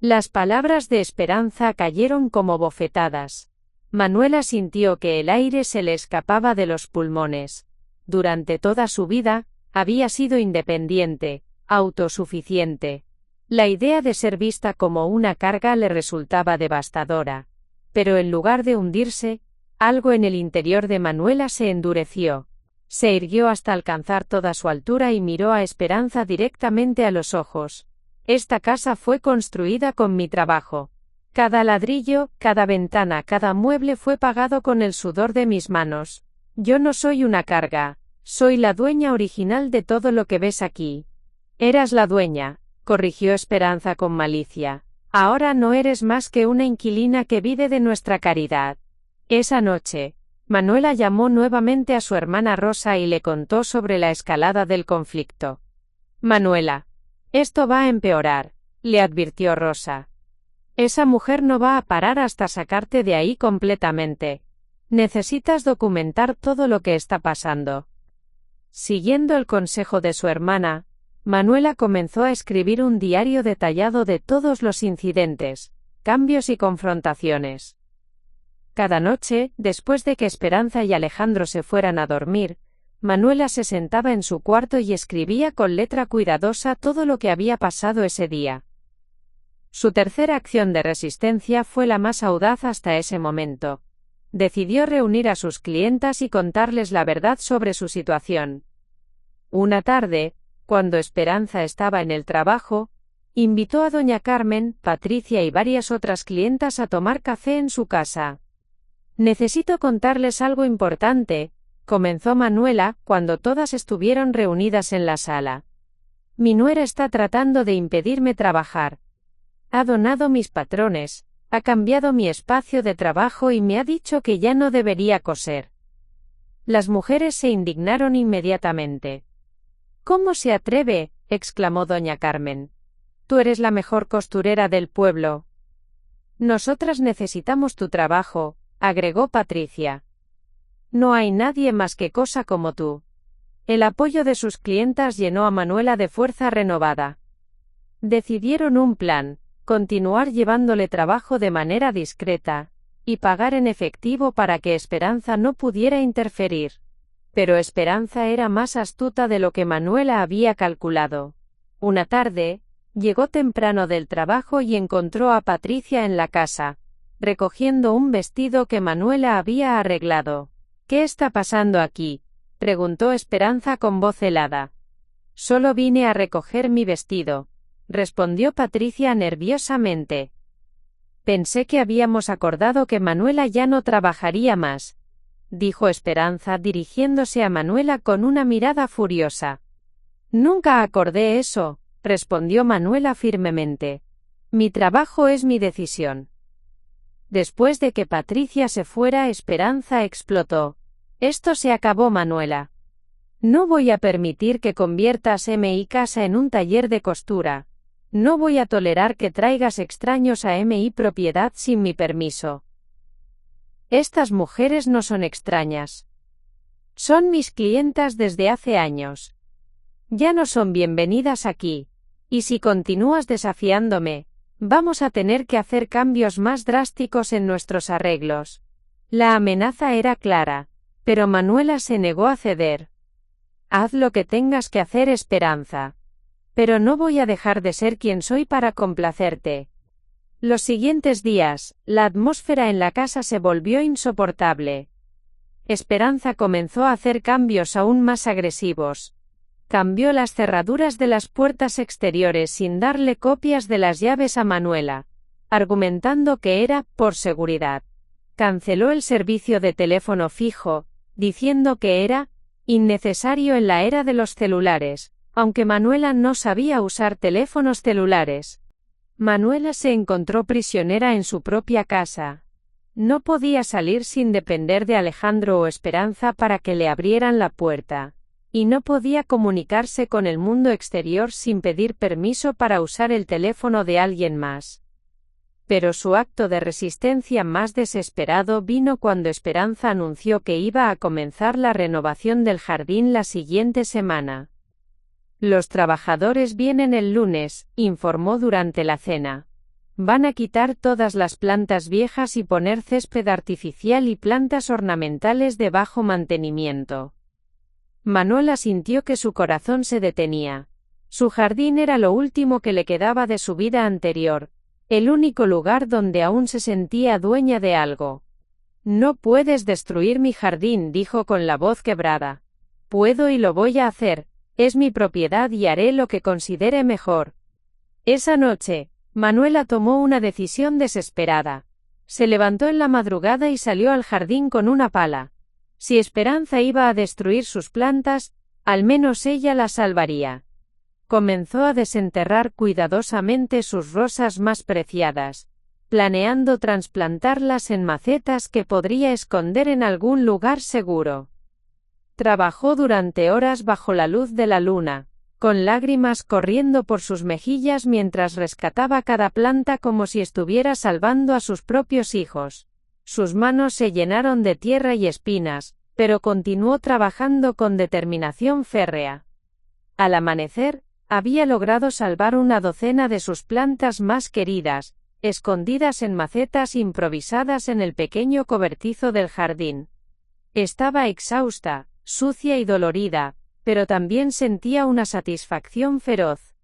Las palabras de Esperanza cayeron como bofetadas. Manuela sintió que el aire se le escapaba de los pulmones. Durante toda su vida, había sido independiente, autosuficiente. La idea de ser vista como una carga le resultaba devastadora. Pero en lugar de hundirse, algo en el interior de Manuela se endureció. Se irguió hasta alcanzar toda su altura y miró a Esperanza directamente a los ojos. Esta casa fue construida con mi trabajo. Cada ladrillo, cada ventana, cada mueble fue pagado con el sudor de mis manos. Yo no soy una carga, soy la dueña original de todo lo que ves aquí. Eras la dueña, corrigió Esperanza con malicia. Ahora no eres más que una inquilina que vive de nuestra caridad. Esa noche, Manuela llamó nuevamente a su hermana Rosa y le contó sobre la escalada del conflicto. Manuela, esto va a empeorar, le advirtió Rosa. Esa mujer no va a parar hasta sacarte de ahí completamente. Necesitas documentar todo lo que está pasando. Siguiendo el consejo de su hermana, Manuela comenzó a escribir un diario detallado de todos los incidentes, cambios y confrontaciones. Cada noche, después de que Esperanza y Alejandro se fueran a dormir, Manuela se sentaba en su cuarto y escribía con letra cuidadosa todo lo que había pasado ese día. Su tercera acción de resistencia fue la más audaz hasta ese momento. Decidió reunir a sus clientas y contarles la verdad sobre su situación. Una tarde, cuando Esperanza estaba en el trabajo, invitó a doña Carmen, Patricia y varias otras clientas a tomar café en su casa. Necesito contarles algo importante, comenzó Manuela, cuando todas estuvieron reunidas en la sala. Mi nuera está tratando de impedirme trabajar. Ha donado mis patrones, ha cambiado mi espacio de trabajo y me ha dicho que ya no debería coser. Las mujeres se indignaron inmediatamente. ¿Cómo se atreve?, exclamó doña Carmen. Tú eres la mejor costurera del pueblo. Nosotras necesitamos tu trabajo, agregó Patricia. No hay nadie más que cosa como tú. El apoyo de sus clientas llenó a Manuela de fuerza renovada. Decidieron un plan: continuar llevándole trabajo de manera discreta, y pagar en efectivo para que Esperanza no pudiera interferir. Pero Esperanza era más astuta de lo que Manuela había calculado. Una tarde, llegó temprano del trabajo y encontró a Patricia en la casa, recogiendo un vestido que Manuela había arreglado. ¿Qué está pasando aquí?, preguntó Esperanza con voz helada. Solo vine a recoger mi vestido, respondió Patricia nerviosamente. Pensé que habíamos acordado que Manuela ya no trabajaría más, dijo Esperanza dirigiéndose a Manuela con una mirada furiosa. Nunca acordé eso, respondió Manuela firmemente. Mi trabajo es mi decisión. Después de que Patricia se fuera, Esperanza explotó. Esto se acabó, Manuela. No voy a permitir que conviertas mi casa en un taller de costura. No voy a tolerar que traigas extraños a mi propiedad sin mi permiso. Estas mujeres no son extrañas. Son mis clientas desde hace años. Ya no son bienvenidas aquí. Y si continúas desafiándome, vamos a tener que hacer cambios más drásticos en nuestros arreglos. La amenaza era clara, pero Manuela se negó a ceder. Haz lo que tengas que hacer, Esperanza. Pero no voy a dejar de ser quien soy para complacerte. Los siguientes días, la atmósfera en la casa se volvió insoportable. Esperanza comenzó a hacer cambios aún más agresivos. Cambió las cerraduras de las puertas exteriores sin darle copias de las llaves a Manuela, argumentando que era por seguridad. Canceló el servicio de teléfono fijo, diciendo que era innecesario en la era de los celulares, aunque Manuela no sabía usar teléfonos celulares. Manuela se encontró prisionera en su propia casa. No podía salir sin depender de Alejandro o Esperanza para que le abrieran la puerta. y no podía comunicarse con el mundo exterior sin pedir permiso para usar el teléfono de alguien más. Pero su acto de resistencia más desesperado vino cuando Esperanza anunció que iba a comenzar la renovación del jardín la siguiente semana. Los trabajadores vienen el lunes, informó durante la cena. Van a quitar todas las plantas viejas y poner césped artificial y plantas ornamentales de bajo mantenimiento. Manuela sintió que su corazón se detenía. Su jardín era lo último que le quedaba de su vida anterior, el único lugar donde aún se sentía dueña de algo. No puedes destruir mi jardín, dijo con la voz quebrada. Puedo y lo voy a hacer, es mi propiedad y haré lo que considere mejor. Esa noche, Manuela tomó una decisión desesperada. Se levantó en la madrugada y salió al jardín con una pala. Si Esperanza iba a destruir sus plantas, al menos ella las salvaría. Comenzó a desenterrar cuidadosamente sus rosas más preciadas, planeando trasplantarlas en macetas que podría esconder en algún lugar seguro. Trabajó durante horas bajo la luz de la luna, con lágrimas corriendo por sus mejillas mientras rescataba cada planta como si estuviera salvando a sus propios hijos. Sus manos se llenaron de tierra y espinas, pero continuó trabajando con determinación férrea. Al amanecer, había logrado salvar una docena de sus plantas más queridas, escondidas en macetas improvisadas en el pequeño cobertizo del jardín. Estaba exhausta, sucia y dolorida, pero también sentía una satisfacción feroz.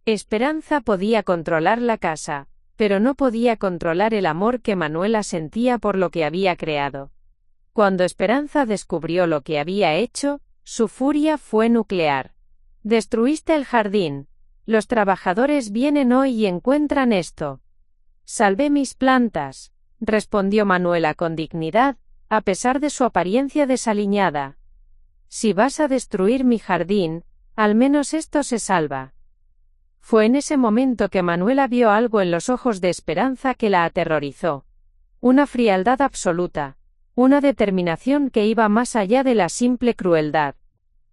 Esperanza podía controlar la casa, pero no podía controlar el amor que Manuela sentía por lo que había creado. Cuando Esperanza descubrió lo que había hecho, su furia fue nuclear. Destruiste el jardín. Los trabajadores vienen hoy y encuentran esto. Salvé mis plantas, respondió Manuela con dignidad, a pesar de su apariencia desaliñada. Si vas a destruir mi jardín, al menos esto se salva. Fue en ese momento que Manuela vio algo en los ojos de Esperanza que la aterrorizó. Una frialdad absoluta, una determinación que iba más allá de la simple crueldad.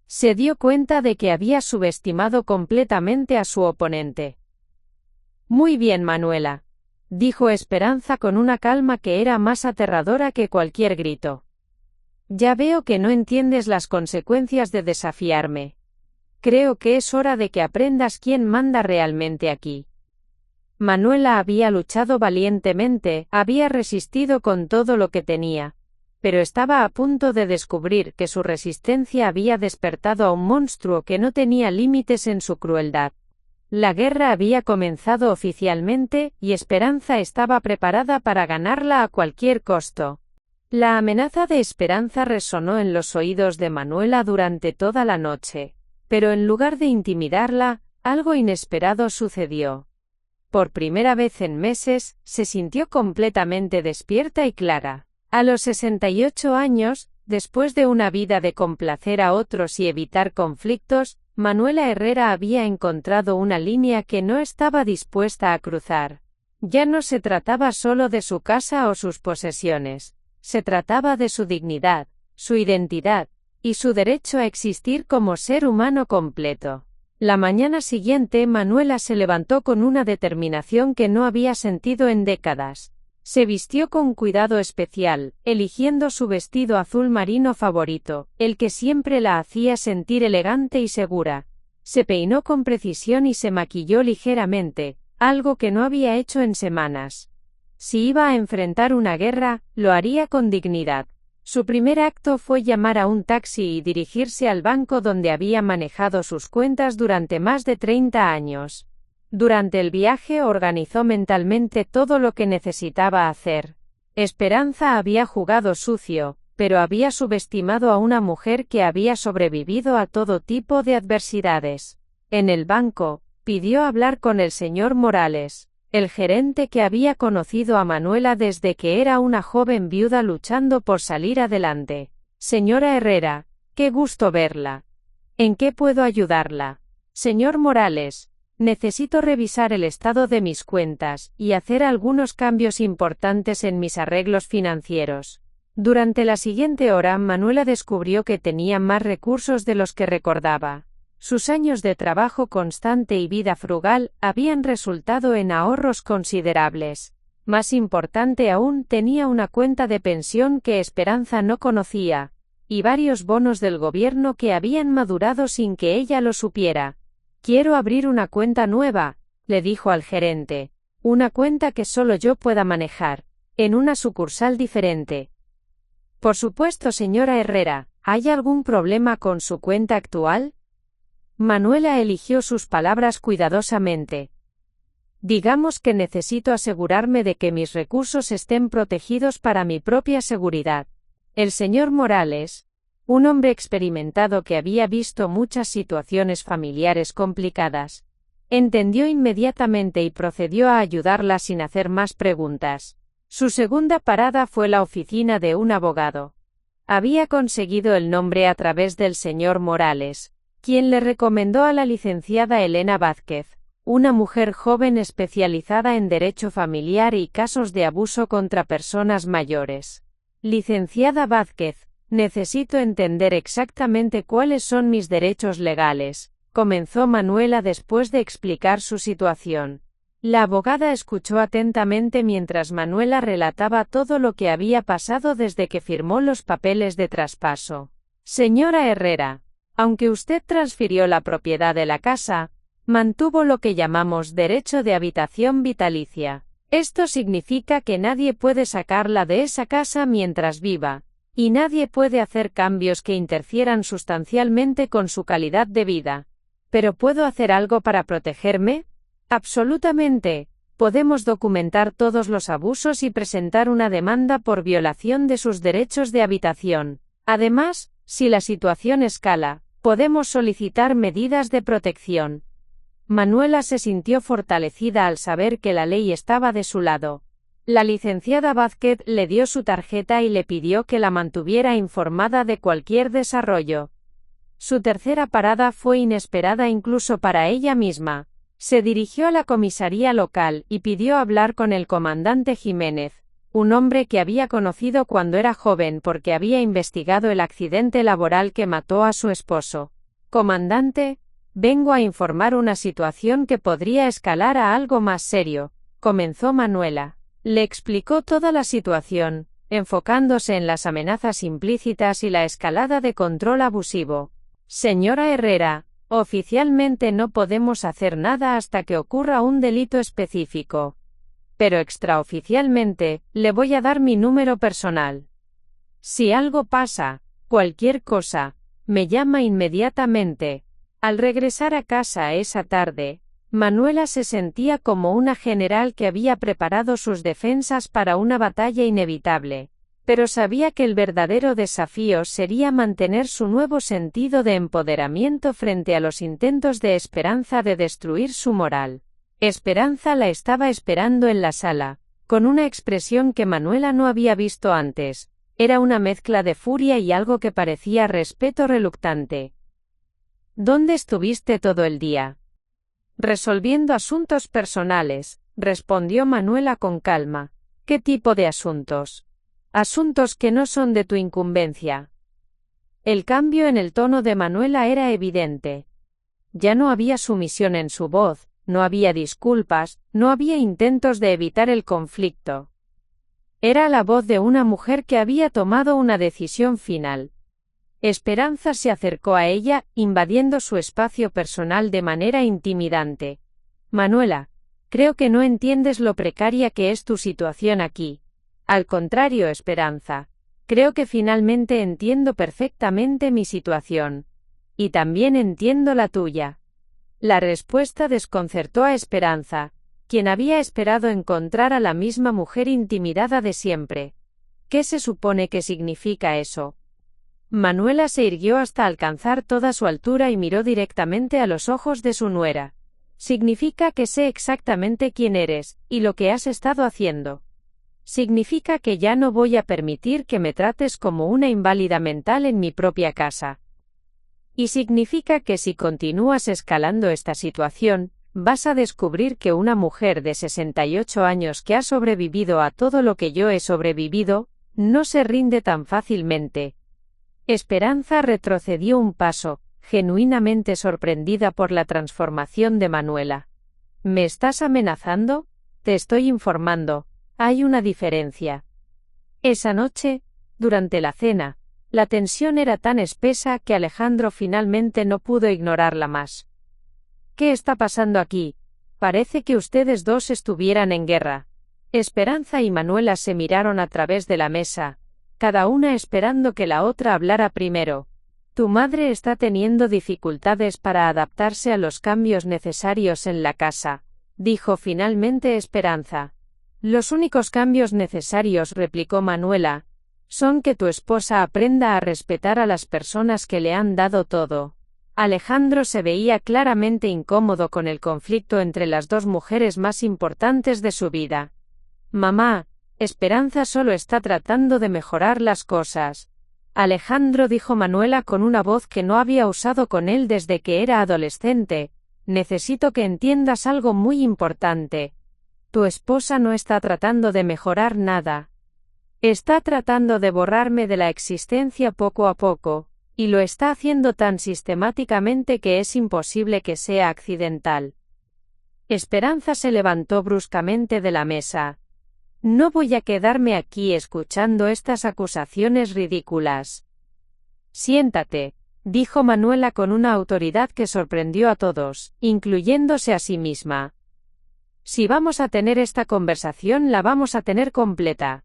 Se dio cuenta de que había subestimado completamente a su oponente. Muy bien, Manuela, dijo Esperanza con una calma que era más aterradora que cualquier grito. Ya veo que no entiendes las consecuencias de desafiarme. Creo que es hora de que aprendas quién manda realmente aquí. Manuela había luchado valientemente, había resistido con todo lo que tenía, pero estaba a punto de descubrir que su resistencia había despertado a un monstruo que no tenía límites en su crueldad. La guerra había comenzado oficialmente, y Esperanza estaba preparada para ganarla a cualquier costo. La amenaza de Esperanza resonó en los oídos de Manuela durante toda la noche, pero en lugar de intimidarla, algo inesperado sucedió. Por primera vez en meses, se sintió completamente despierta y clara. A los 68 años, después de una vida de complacer a otros y evitar conflictos, Manuela Herrera había encontrado una línea que no estaba dispuesta a cruzar. Ya no se trataba solo de su casa o sus posesiones, se trataba de su dignidad, su identidad, y su derecho a existir como ser humano completo. La mañana siguiente Manuela se levantó con una determinación que no había sentido en décadas. Se vistió con cuidado especial, eligiendo su vestido azul marino favorito, el que siempre la hacía sentir elegante y segura. Se peinó con precisión y se maquilló ligeramente, algo que no había hecho en semanas. Si iba a enfrentar una guerra, lo haría con dignidad. Su primer acto fue llamar a un taxi y dirigirse al banco donde había manejado sus cuentas durante más de 30 años. Durante el viaje organizó mentalmente todo lo que necesitaba hacer. Esperanza había jugado sucio, pero había subestimado a una mujer que había sobrevivido a todo tipo de adversidades. En el banco, pidió hablar con el señor Morales, el gerente que había conocido a Manuela desde que era una joven viuda luchando por salir adelante. Señora Herrera, qué gusto verla. ¿En qué puedo ayudarla? Señor Morales, necesito revisar el estado de mis cuentas y hacer algunos cambios importantes en mis arreglos financieros. Durante la siguiente hora, Manuela descubrió que tenía más recursos de los que recordaba. Sus años de trabajo constante y vida frugal habían resultado en ahorros considerables. Más importante aún, tenía una cuenta de pensión que Esperanza no conocía, y varios bonos del gobierno que habían madurado sin que ella lo supiera. «Quiero abrir una cuenta nueva», le dijo al gerente. «Una cuenta que solo yo pueda manejar, en una sucursal diferente». «Por supuesto, señora Herrera. ¿Hay algún problema con su cuenta actual?». Manuela eligió sus palabras cuidadosamente. «Digamos que necesito asegurarme de que mis recursos estén protegidos para mi propia seguridad». El señor Morales, un hombre experimentado que había visto muchas situaciones familiares complicadas, entendió inmediatamente y procedió a ayudarla sin hacer más preguntas. Su segunda parada fue la oficina de un abogado. Había conseguido el nombre a través del señor Morales, quien le recomendó a la licenciada Elena Vázquez, una mujer joven especializada en derecho familiar y casos de abuso contra personas mayores. «Licenciada Vázquez, necesito entender exactamente cuáles son mis derechos legales», comenzó Manuela después de explicar su situación. La abogada escuchó atentamente mientras Manuela relataba todo lo que había pasado desde que firmó los papeles de traspaso. «Señora Herrera, aunque usted transfirió la propiedad de la casa, mantuvo lo que llamamos derecho de habitación vitalicia. Esto significa que nadie puede sacarla de esa casa mientras viva, y nadie puede hacer cambios que interfieran sustancialmente con su calidad de vida. ¿Pero puedo hacer algo para protegerme? Absolutamente. Podemos documentar todos los abusos y presentar una demanda por violación de sus derechos de habitación. Además, si la situación escala, podemos solicitar medidas de protección». Manuela se sintió fortalecida al saber que la ley estaba de su lado. La licenciada Vázquez le dio su tarjeta y le pidió que la mantuviera informada de cualquier desarrollo. Su tercera parada fue inesperada incluso para ella misma. Se dirigió a la comisaría local y pidió hablar con el comandante Jiménez, un hombre que había conocido cuando era joven porque había investigado el accidente laboral que mató a su esposo. «Comandante, vengo a informar una situación que podría escalar a algo más serio», comenzó Manuela. Le explicó toda la situación, enfocándose en las amenazas implícitas y la escalada de control abusivo. «Señora Herrera, oficialmente no podemos hacer nada hasta que ocurra un delito específico. Pero extraoficialmente, le voy a dar mi número personal. Si algo pasa, cualquier cosa, me llama inmediatamente». Al regresar a casa esa tarde, Manuela se sentía como una general que había preparado sus defensas para una batalla inevitable, pero sabía que el verdadero desafío sería mantener su nuevo sentido de empoderamiento frente a los intentos de Esperanza de destruir su moral. Esperanza la estaba esperando en la sala, con una expresión que Manuela no había visto antes. Era una mezcla de furia y algo que parecía respeto reluctante. «¿Dónde estuviste todo el día?» «Resolviendo asuntos personales», respondió Manuela con calma. «¿Qué tipo de asuntos?» «Asuntos que no son de tu incumbencia». El cambio en el tono de Manuela era evidente. Ya no había sumisión en su voz, no había disculpas, no había intentos de evitar el conflicto. Era la voz de una mujer que había tomado una decisión final. Esperanza se acercó a ella, invadiendo su espacio personal de manera intimidante. «Manuela, creo que no entiendes lo precaria que es tu situación aquí. Al contrario, Esperanza, creo que finalmente entiendo perfectamente mi situación. Y también entiendo la tuya». La respuesta desconcertó a Esperanza, quien había esperado encontrar a la misma mujer intimidada de siempre. ¿Qué se supone que significa eso? Manuela se irguió hasta alcanzar toda su altura y miró directamente a los ojos de su nuera. «Significa que sé exactamente quién eres, y lo que has estado haciendo. Significa que ya no voy a permitir que me trates como una inválida mental en mi propia casa. Y significa que si continúas escalando esta situación, vas a descubrir que una mujer de 68 años que ha sobrevivido a todo lo que yo he sobrevivido, No se rinde tan fácilmente. Esperanza retrocedió un paso, genuinamente sorprendida por la transformación de Manuela. ¿Me estás amenazando? Te estoy informando. Hay una diferencia. Esa noche, durante la cena, la tensión era tan espesa que Alejandro finalmente no pudo ignorarla más. ¿Qué está pasando aquí? Parece que ustedes dos estuvieran en guerra. Esperanza y Manuela se miraron a través de la mesa, cada una esperando que la otra hablara primero. Tu madre está teniendo dificultades para adaptarse a los cambios necesarios en la casa, dijo finalmente Esperanza. Los únicos cambios necesarios, replicó Manuela, son que tu esposa aprenda a respetar a las personas que le han dado todo. Alejandro se veía claramente incómodo con el conflicto entre las dos mujeres más importantes de su vida. Mamá, Esperanza solo está tratando de mejorar las cosas. Alejandro, dijo Manuela con una voz que no había usado con él desde que era adolescente, necesito que entiendas algo muy importante. Tu esposa no está tratando de mejorar nada. Está tratando de borrarme de la existencia poco a poco, y lo está haciendo tan sistemáticamente que es imposible que sea accidental. Esperanza se levantó bruscamente de la mesa. No voy a quedarme aquí escuchando estas acusaciones ridículas. Siéntate, dijo Manuela con una autoridad que sorprendió a todos, incluyéndose a sí misma. Si vamos a tener esta conversación, la vamos a tener completa.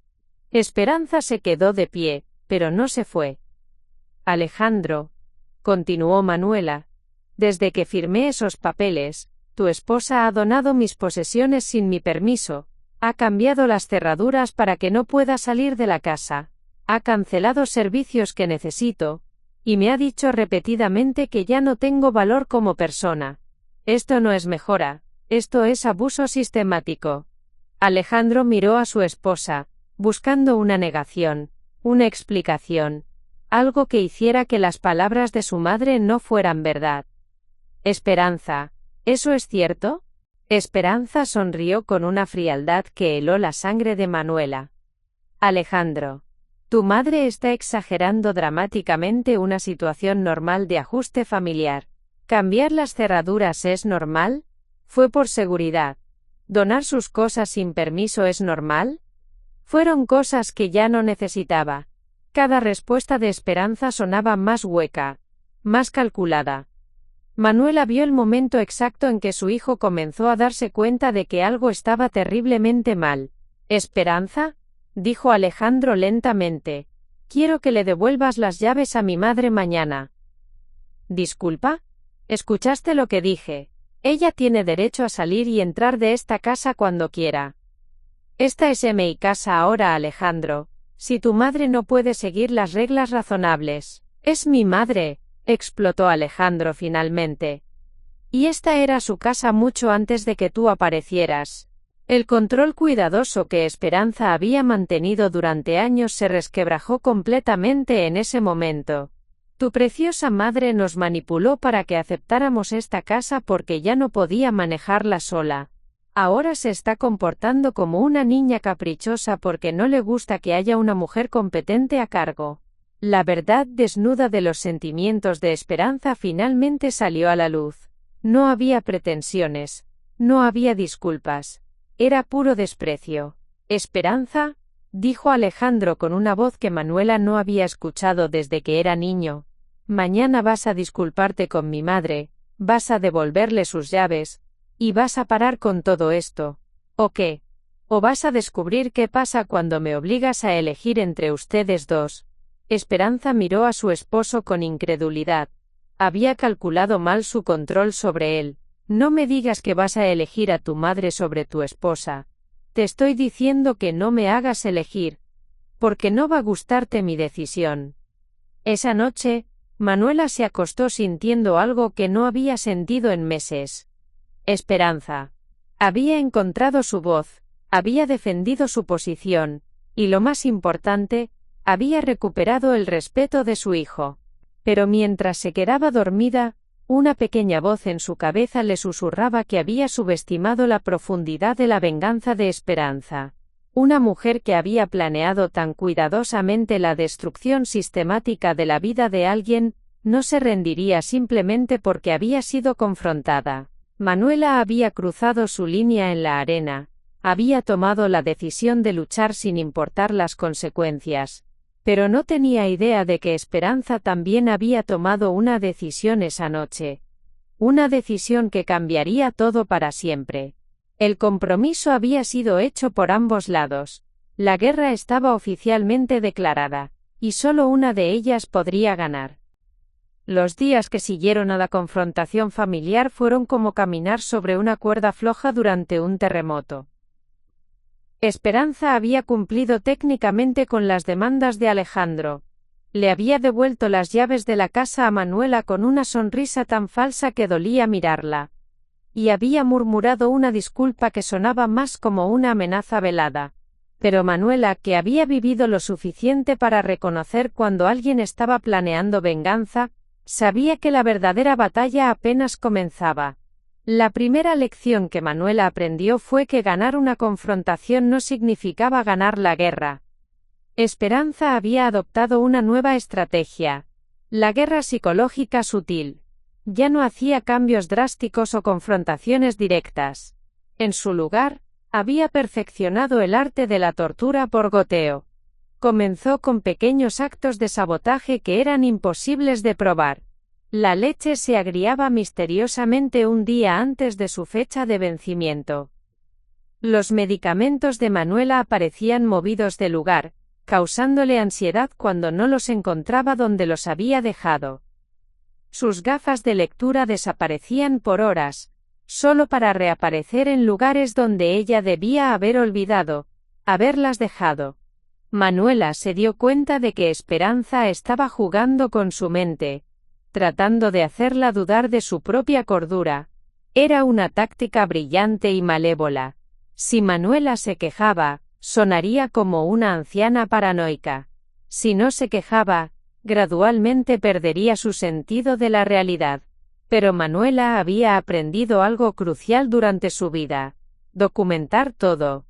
Esperanza se quedó de pie, pero no se fue. Alejandro, continuó Manuela, desde que firmé esos papeles, tu esposa ha donado mis posesiones sin mi permiso. Ha cambiado las cerraduras para que no pueda salir de la casa. Ha cancelado servicios que necesito, y me ha dicho repetidamente que ya no tengo valor como persona. Esto no es mejora, esto es abuso sistemático. Alejandro miró a su esposa, buscando una negación, una explicación, algo que hiciera que las palabras de su madre no fueran verdad. Esperanza, ¿eso es cierto? Esperanza sonrió con una frialdad que heló la sangre de Manuela. Alejandro, tu madre está exagerando dramáticamente una situación normal de ajuste familiar. ¿Cambiar las cerraduras es normal? Fue por seguridad. ¿Donar sus cosas sin permiso es normal? Fueron cosas que ya no necesitaba. Cada respuesta de Esperanza sonaba más hueca, más calculada. Manuela vio el momento exacto en que su hijo comenzó a darse cuenta de que algo estaba terriblemente mal. ¿Esperanza? Dijo Alejandro lentamente. Quiero que le devuelvas las llaves a mi madre mañana. ¿Disculpa? ¿Escuchaste lo que dije? Ella tiene derecho a salir y entrar de esta casa cuando quiera. Esta es mi casa ahora, Alejandro. Si tu madre no puede seguir las reglas razonables, es mi madre. Explotó Alejandro finalmente. Y esta era su casa mucho antes de que tú aparecieras. El control cuidadoso que Esperanza había mantenido durante años se resquebrajó completamente en ese momento. Tu preciosa madre nos manipuló para que aceptáramos esta casa porque ya no podía manejarla sola. Ahora se está comportando como una niña caprichosa porque no le gusta que haya una mujer competente a cargo. La verdad desnuda de los sentimientos de Esperanza finalmente salió a la luz. No había pretensiones, no había disculpas. Era puro desprecio. ¿Esperanza? Dijo Alejandro con una voz que Manuela no había escuchado desde que era niño. Mañana vas a disculparte con mi madre, vas a devolverle sus llaves, y vas a parar con todo esto. ¿O qué? ¿O vas a descubrir qué pasa cuando me obligas a elegir entre ustedes dos? Esperanza miró a su esposo con incredulidad. Había calculado mal su control sobre él. No me digas que vas a elegir a tu madre sobre tu esposa. Te estoy diciendo que no me hagas elegir, porque no va a gustarte mi decisión. Esa noche, Manuela se acostó sintiendo algo que no había sentido en meses. Esperanza. Había encontrado su voz, había defendido su posición, y lo más importante, había recuperado el respeto de su hijo. Pero mientras se quedaba dormida, una pequeña voz en su cabeza le susurraba que había subestimado la profundidad de la venganza de Esperanza. Una mujer que había planeado tan cuidadosamente la destrucción sistemática de la vida de alguien, no se rendiría simplemente porque había sido confrontada. Manuela había cruzado su línea en la arena, había tomado la decisión de luchar sin importar las consecuencias, pero no tenía idea de que Esperanza también había tomado una decisión esa noche. Una decisión que cambiaría todo para siempre. El compromiso había sido hecho por ambos lados. La guerra estaba oficialmente declarada, y solo una de ellas podría ganar. Los días que siguieron a la confrontación familiar fueron como caminar sobre una cuerda floja durante un terremoto. Esperanza había cumplido técnicamente con las demandas de Alejandro. Le había devuelto las llaves de la casa a Manuela con una sonrisa tan falsa que dolía mirarla. Y había murmurado una disculpa que sonaba más como una amenaza velada. Pero Manuela, que había vivido lo suficiente para reconocer cuando alguien estaba planeando venganza, sabía que la verdadera batalla apenas comenzaba. La primera lección que Manuela aprendió fue que ganar una confrontación no significaba ganar la guerra. Esperanza había adoptado una nueva estrategia. La guerra psicológica sutil. Ya no hacía cambios drásticos o confrontaciones directas. En su lugar, había perfeccionado el arte de la tortura por goteo. Comenzó con pequeños actos de sabotaje que eran imposibles de probar. La leche se agriaba misteriosamente un día antes de su fecha de vencimiento. Los medicamentos de Manuela aparecían movidos de lugar, causándole ansiedad cuando no los encontraba donde los había dejado. Sus gafas de lectura desaparecían por horas, solo para reaparecer en lugares donde ella debía haberlas dejado. Manuela se dio cuenta de que Esperanza estaba jugando con su mente, tratando de hacerla dudar de su propia cordura. Era una táctica brillante y malévola. Si Manuela se quejaba, sonaría como una anciana paranoica. Si no se quejaba, gradualmente perdería su sentido de la realidad. Pero Manuela había aprendido algo crucial durante su vida: documentar todo.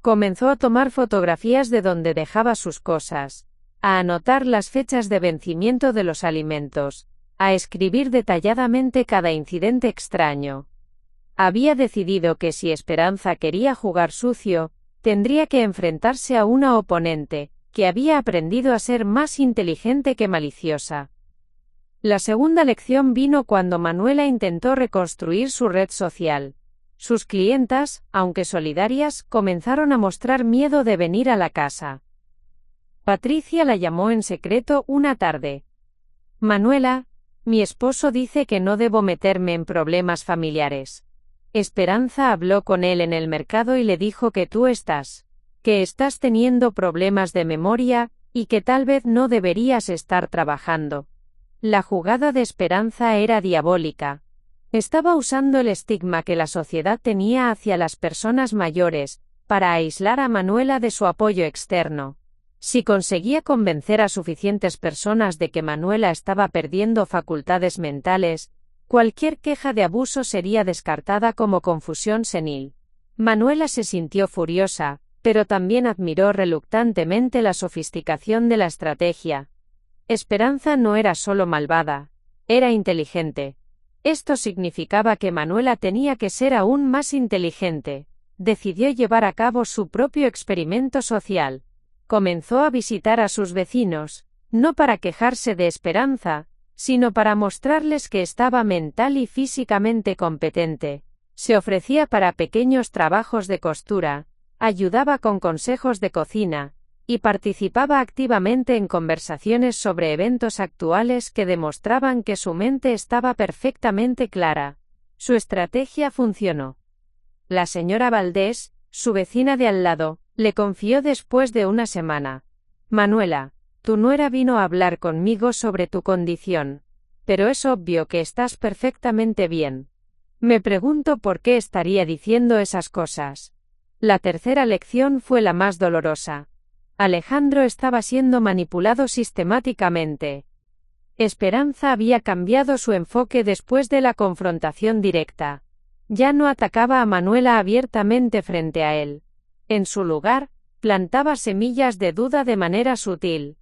Comenzó a tomar fotografías de donde dejaba sus cosas, a anotar las fechas de vencimiento de los alimentos, a escribir detalladamente cada incidente extraño. Había decidido que si Esperanza quería jugar sucio, tendría que enfrentarse a una oponente, que había aprendido a ser más inteligente que maliciosa. La segunda lección vino cuando Manuela intentó reconstruir su red social. Sus clientas, aunque solidarias, comenzaron a mostrar miedo de venir a la casa. Patricia la llamó en secreto una tarde. Manuela, mi esposo dice que no debo meterme en problemas familiares. Esperanza habló con él en el mercado y le dijo que que estás teniendo problemas de memoria, y que tal vez no deberías estar trabajando. La jugada de Esperanza era diabólica. Estaba usando el estigma que la sociedad tenía hacia las personas mayores, para aislar a Manuela de su apoyo externo. Si conseguía convencer a suficientes personas de que Manuela estaba perdiendo facultades mentales, cualquier queja de abuso sería descartada como confusión senil. Manuela se sintió furiosa, pero también admiró reluctantemente la sofisticación de la estrategia. Esperanza no era solo malvada, era inteligente. Esto significaba que Manuela tenía que ser aún más inteligente. Decidió llevar a cabo su propio experimento social. Comenzó a visitar a sus vecinos, no para quejarse de Esperanza, sino para mostrarles que estaba mental y físicamente competente. Se ofrecía para pequeños trabajos de costura, ayudaba con consejos de cocina, y participaba activamente en conversaciones sobre eventos actuales que demostraban que su mente estaba perfectamente clara. Su estrategia funcionó. La señora Valdés, su vecina de al lado, le confió después de una semana: Manuela, tu nuera vino a hablar conmigo sobre tu condición, pero es obvio que estás perfectamente bien. Me pregunto por qué estaría diciendo esas cosas. La tercera lección fue la más dolorosa. Alejandro estaba siendo manipulado sistemáticamente. Esperanza había cambiado su enfoque después de la confrontación directa. Ya no atacaba a Manuela abiertamente frente a él. En su lugar, plantaba semillas de duda de manera sutil.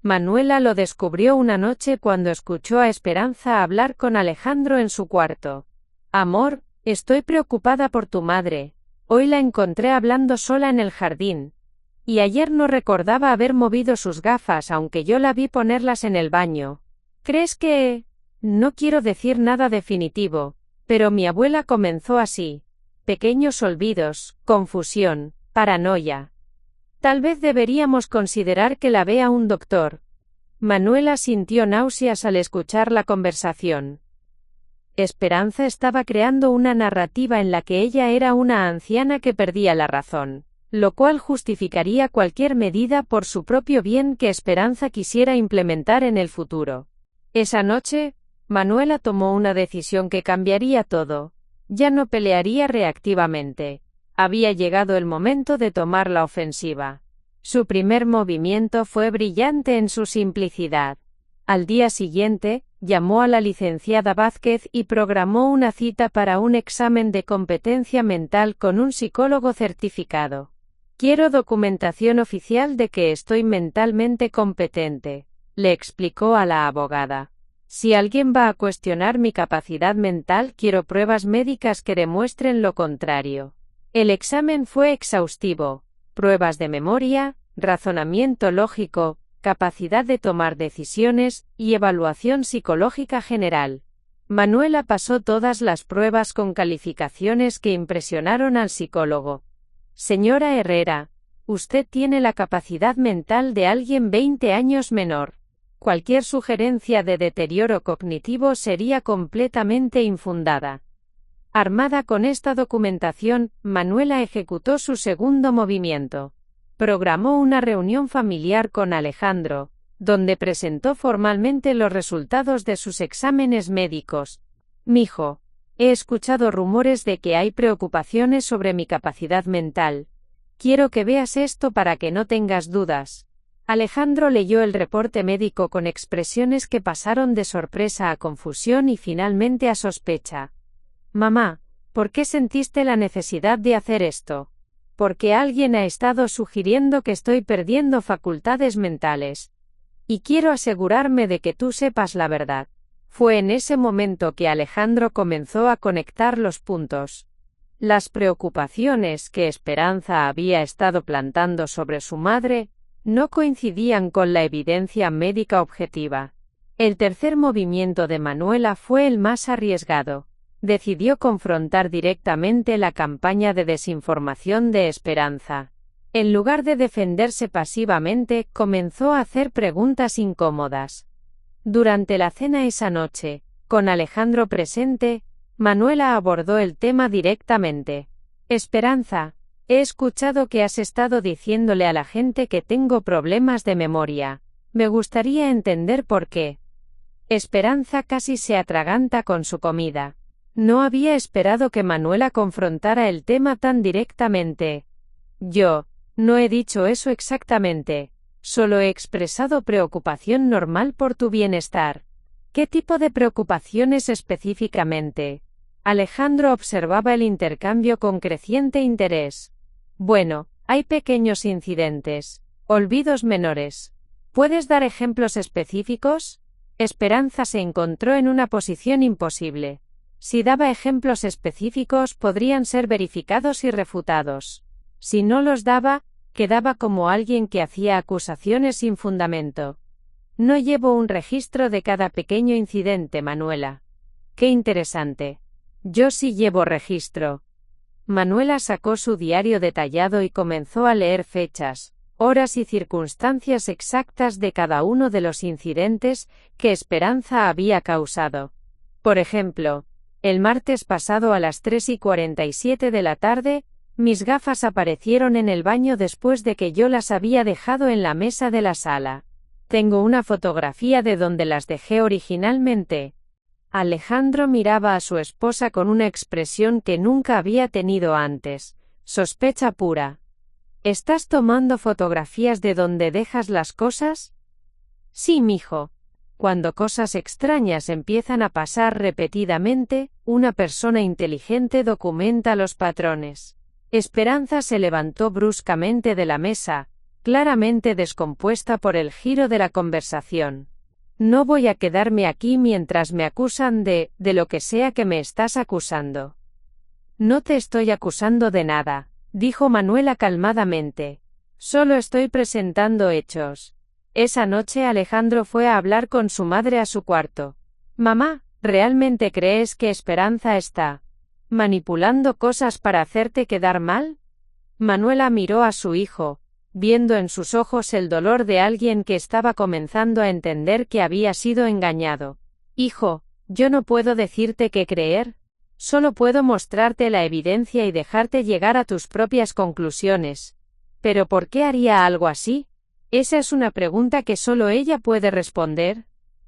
Manuela lo descubrió una noche cuando escuchó a Esperanza hablar con Alejandro en su cuarto. Amor, estoy preocupada por tu madre. Hoy la encontré hablando sola en el jardín. Y ayer no recordaba haber movido sus gafas aunque yo la vi ponerlas en el baño. ¿Crees que...? No quiero decir nada definitivo, pero mi abuela comenzó así. Pequeños olvidos, confusión, paranoia. Tal vez deberíamos considerar que la vea un doctor. Manuela sintió náuseas al escuchar la conversación. Esperanza estaba creando una narrativa en la que ella era una anciana que perdía la razón, lo cual justificaría cualquier medida por su propio bien que Esperanza quisiera implementar en el futuro. Esa noche, Manuela tomó una decisión que cambiaría todo. Ya no pelearía reactivamente. Había llegado el momento de tomar la ofensiva. Su primer movimiento fue brillante en su simplicidad. Al día siguiente, llamó a la licenciada Vázquez y programó una cita para un examen de competencia mental con un psicólogo certificado. Quiero documentación oficial de que estoy mentalmente competente, le explicó a la abogada. Si alguien va a cuestionar mi capacidad mental, quiero pruebas médicas que demuestren lo contrario. El examen fue exhaustivo. Pruebas de memoria, razonamiento lógico, capacidad de tomar decisiones, y evaluación psicológica general. Manuela pasó todas las pruebas con calificaciones que impresionaron al psicólogo. Señora Herrera, usted tiene la capacidad mental de alguien 20 años menor. Cualquier sugerencia de deterioro cognitivo sería completamente infundada. Armada con esta documentación, Manuela ejecutó su segundo movimiento. Programó una reunión familiar con Alejandro, donde presentó formalmente los resultados de sus exámenes médicos. Mijo, he escuchado rumores de que hay preocupaciones sobre mi capacidad mental. Quiero que veas esto para que no tengas dudas. Alejandro leyó el reporte médico con expresiones que pasaron de sorpresa a confusión y finalmente a sospecha. Mamá, ¿por qué sentiste la necesidad de hacer esto? Porque alguien ha estado sugiriendo que estoy perdiendo facultades mentales. Y quiero asegurarme de que tú sepas la verdad. Fue en ese momento que Alejandro comenzó a conectar los puntos. Las preocupaciones que Esperanza había estado plantando sobre su madre no coincidían con la evidencia médica objetiva. El tercer movimiento de Manuela fue el más arriesgado. Decidió confrontar directamente la campaña de desinformación de Esperanza. En lugar de defenderse pasivamente, comenzó a hacer preguntas incómodas. Durante la cena esa noche, con Alejandro presente, Manuela abordó el tema directamente. Esperanza, he escuchado que has estado diciéndole a la gente que tengo problemas de memoria. Me gustaría entender por qué. Esperanza casi se atraganta con su comida. No había esperado que Manuela confrontara el tema tan directamente. Yo no he dicho eso exactamente. Solo he expresado preocupación normal por tu bienestar. ¿Qué tipo de preocupaciones específicamente? Alejandro observaba el intercambio con creciente interés. Bueno, hay pequeños incidentes, olvidos menores. ¿Puedes dar ejemplos específicos? Esperanza se encontró en una posición imposible. Si daba ejemplos específicos podrían ser verificados y refutados. Si no los daba, quedaba como alguien que hacía acusaciones sin fundamento. No llevo un registro de cada pequeño incidente, Manuela. Qué interesante. Yo sí llevo registro. Manuela sacó su diario detallado y comenzó a leer fechas, horas y circunstancias exactas de cada uno de los incidentes que Esperanza había causado. Por ejemplo, el martes pasado a las 3:47 de la tarde, mis gafas aparecieron en el baño después de que yo las había dejado en la mesa de la sala. Tengo una fotografía de donde las dejé originalmente. Alejandro miraba a su esposa con una expresión que nunca había tenido antes, sospecha pura. ¿Estás tomando fotografías de donde dejas las cosas? Sí, mijo. Cuando cosas extrañas empiezan a pasar repetidamente, una persona inteligente documenta los patrones. Esperanza se levantó bruscamente de la mesa, claramente descompuesta por el giro de la conversación. No voy a quedarme aquí mientras me acusan de lo que sea que me estás acusando. No te estoy acusando de nada, dijo Manuela calmadamente. Solo estoy presentando hechos. Esa noche Alejandro fue a hablar con su madre a su cuarto. Mamá, ¿realmente crees que Esperanza está manipulando cosas para hacerte quedar mal? Manuela miró a su hijo, viendo en sus ojos el dolor de alguien que estaba comenzando a entender que había sido engañado. Hijo, yo no puedo decirte qué creer. Solo puedo mostrarte la evidencia y dejarte llegar a tus propias conclusiones. ¿Pero por qué haría algo así? Esa es una pregunta que solo ella puede responder.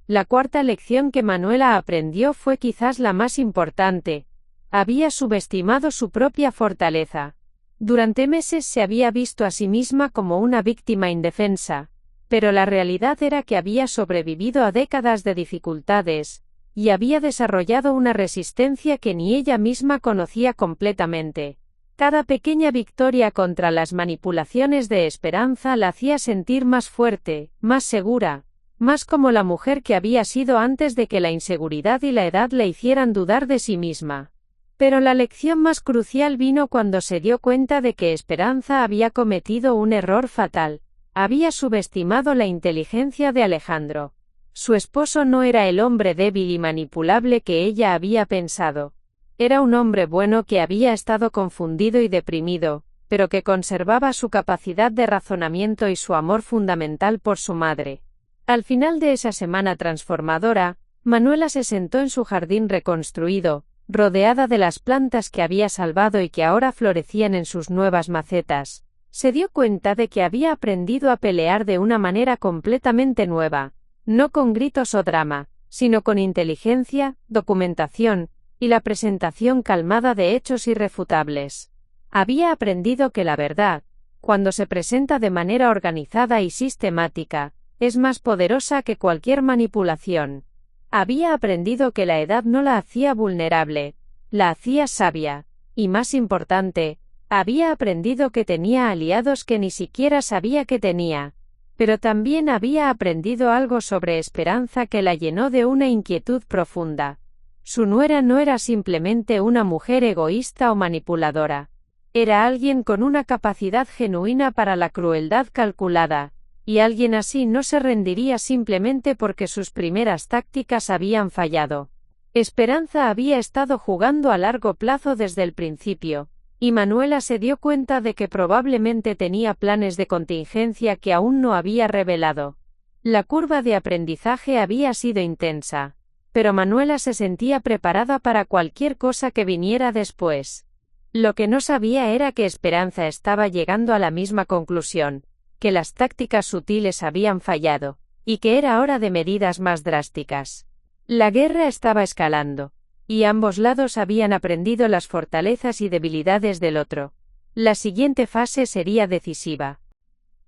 La cuarta lección que Manuela aprendió fue quizás la más importante. Había subestimado su propia fortaleza. Durante meses se había visto a sí misma como una víctima indefensa, pero la realidad era que había sobrevivido a décadas de dificultades, y había desarrollado una resistencia que ni ella misma conocía completamente. Cada pequeña victoria contra las manipulaciones de Esperanza la hacía sentir más fuerte, más segura, más como la mujer que había sido antes de que la inseguridad y la edad le hicieran dudar de sí misma. Pero la lección más crucial vino cuando se dio cuenta de que Esperanza había cometido un error fatal. Había subestimado la inteligencia de Alejandro. Su esposo no era el hombre débil y manipulable que ella había pensado. Era un hombre bueno que había estado confundido y deprimido, pero que conservaba su capacidad de razonamiento y su amor fundamental por su madre. Al final de esa semana transformadora, Manuela se sentó en su jardín reconstruido, rodeada de las plantas que había salvado y que ahora florecían en sus nuevas macetas. Se dio cuenta de que había aprendido a pelear de una manera completamente nueva, no con gritos o drama, sino con inteligencia, documentación, y la presentación calmada de hechos irrefutables. Había aprendido que la verdad, cuando se presenta de manera organizada y sistemática, es más poderosa que cualquier manipulación. Había aprendido que la edad no la hacía vulnerable, la hacía sabia, y más importante, había aprendido que tenía aliados que ni siquiera sabía que tenía. Pero también había aprendido algo sobre Esperanza que la llenó de una inquietud profunda. Su nuera no era simplemente una mujer egoísta o manipuladora. Era alguien con una capacidad genuina para la crueldad calculada, y alguien así no se rendiría simplemente porque sus primeras tácticas habían fallado. Esperanza había estado jugando a largo plazo desde el principio, y Manuela se dio cuenta de que probablemente tenía planes de contingencia que aún no había revelado. La curva de aprendizaje había sido intensa, pero Manuela se sentía preparada para cualquier cosa que viniera después. Lo que no sabía era que Esperanza estaba llegando a la misma conclusión, que las tácticas sutiles habían fallado, y que era hora de medidas más drásticas. La guerra estaba escalando, y ambos lados habían aprendido las fortalezas y debilidades del otro. La siguiente fase sería decisiva.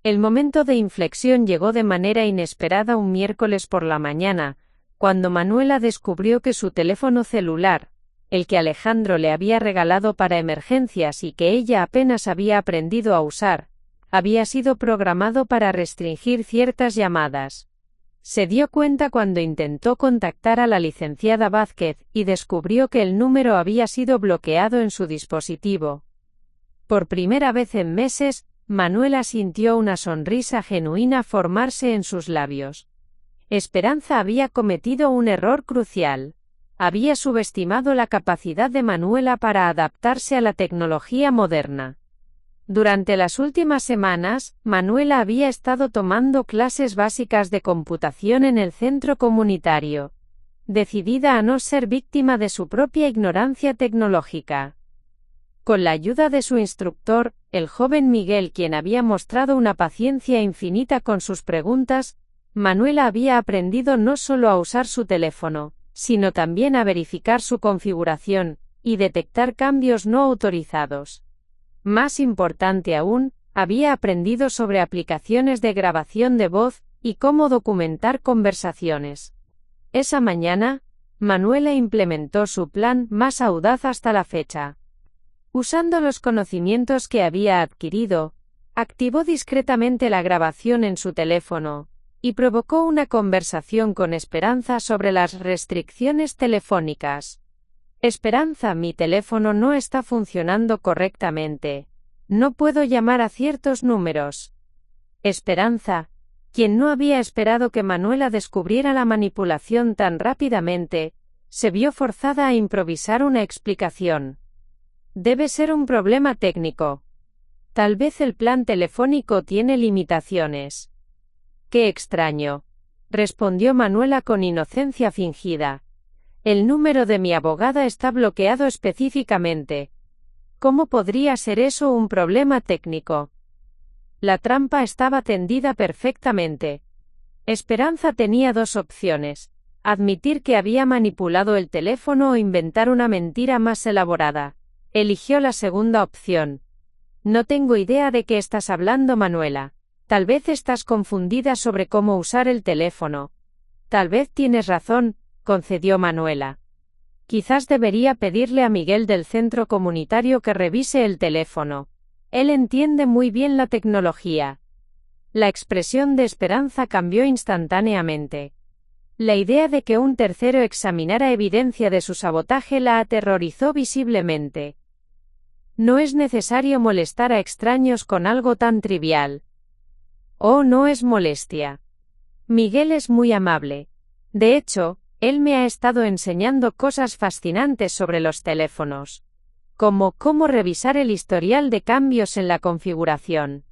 El momento de inflexión llegó de manera inesperada un miércoles por la mañana, cuando Manuela descubrió que su teléfono celular, el que Alejandro le había regalado para emergencias y que ella apenas había aprendido a usar, había sido programado para restringir ciertas llamadas. Se dio cuenta cuando intentó contactar a la licenciada Vázquez y descubrió que el número había sido bloqueado en su dispositivo. Por primera vez en meses, Manuela sintió una sonrisa genuina formarse en sus labios. Esperanza había cometido un error crucial. Había subestimado la capacidad de Manuela para adaptarse a la tecnología moderna. Durante las últimas semanas, Manuela había estado tomando clases básicas de computación en el centro comunitario, decidida a no ser víctima de su propia ignorancia tecnológica. Con la ayuda de su instructor, el joven Miguel, quien había mostrado una paciencia infinita con sus preguntas, Manuela había aprendido no solo a usar su teléfono, sino también a verificar su configuración y detectar cambios no autorizados. Más importante aún, había aprendido sobre aplicaciones de grabación de voz y cómo documentar conversaciones. Esa mañana, Manuela implementó su plan más audaz hasta la fecha. Usando los conocimientos que había adquirido, activó discretamente la grabación en su teléfono, y provocó una conversación con Esperanza sobre las restricciones telefónicas. Esperanza, mi teléfono no está funcionando correctamente. No puedo llamar a ciertos números. Esperanza, quien no había esperado que Manuela descubriera la manipulación tan rápidamente, se vio forzada a improvisar una explicación. Debe ser un problema técnico. Tal vez el plan telefónico tiene limitaciones. Qué extraño, respondió Manuela con inocencia fingida. El número de mi abogada está bloqueado específicamente. ¿Cómo podría ser eso un problema técnico? La trampa estaba tendida perfectamente. Esperanza tenía dos opciones: admitir que había manipulado el teléfono o inventar una mentira más elaborada. Eligió la segunda opción. No tengo idea de qué estás hablando, Manuela. Tal vez estás confundida sobre cómo usar el teléfono. Tal vez tienes razón, concedió Manuela. Quizás debería pedirle a Miguel del centro comunitario que revise el teléfono. Él entiende muy bien la tecnología. La expresión de Esperanza cambió instantáneamente. La idea de que un tercero examinara evidencia de su sabotaje la aterrorizó visiblemente. No es necesario molestar a extraños con algo tan trivial. Oh, no es molestia. Miguel es muy amable. De hecho, él me ha estado enseñando cosas fascinantes sobre los teléfonos. Como cómo revisar el historial de cambios en la configuración.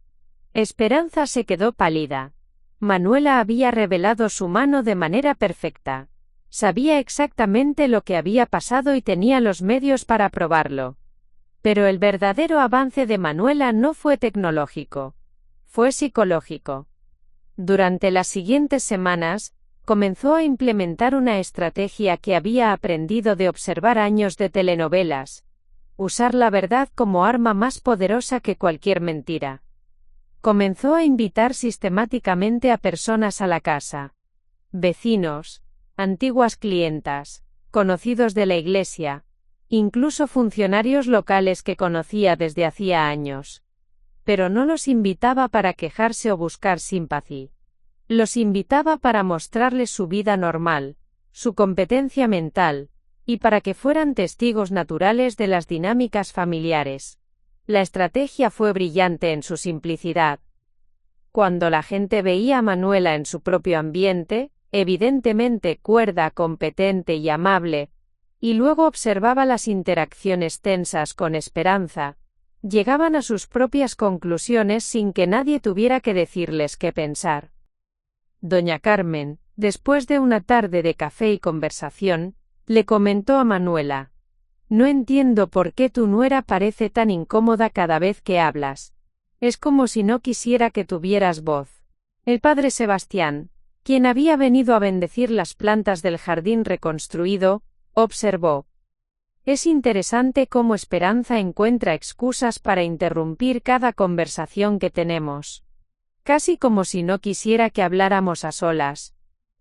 Esperanza se quedó pálida. Manuela había revelado su mano de manera perfecta. Sabía exactamente lo que había pasado y tenía los medios para probarlo. Pero el verdadero avance de Manuela no fue tecnológico. Fue psicológico. Durante las siguientes semanas, comenzó a implementar una estrategia que había aprendido de observar años de telenovelas: usar la verdad como arma más poderosa que cualquier mentira. Comenzó a invitar sistemáticamente a personas a la casa. Vecinos, antiguas clientas, conocidos de la iglesia, incluso funcionarios locales que conocía desde hacía años. Pero no los invitaba para quejarse o buscar simpatía. Los invitaba para mostrarles su vida normal, su competencia mental, y para que fueran testigos naturales de las dinámicas familiares. La estrategia fue brillante en su simplicidad. Cuando la gente veía a Manuela en su propio ambiente, evidentemente cuerda, competente y amable, y luego observaba las interacciones tensas con Esperanza, llegaban a sus propias conclusiones sin que nadie tuviera que decirles qué pensar. Doña Carmen, después de una tarde de café y conversación, le comentó a Manuela: no entiendo por qué tu nuera parece tan incómoda cada vez que hablas. Es como si no quisiera que tuvieras voz. El padre Sebastián, quien había venido a bendecir las plantas del jardín reconstruido, observó: es interesante cómo Esperanza encuentra excusas para interrumpir cada conversación que tenemos. Casi como si no quisiera que habláramos a solas.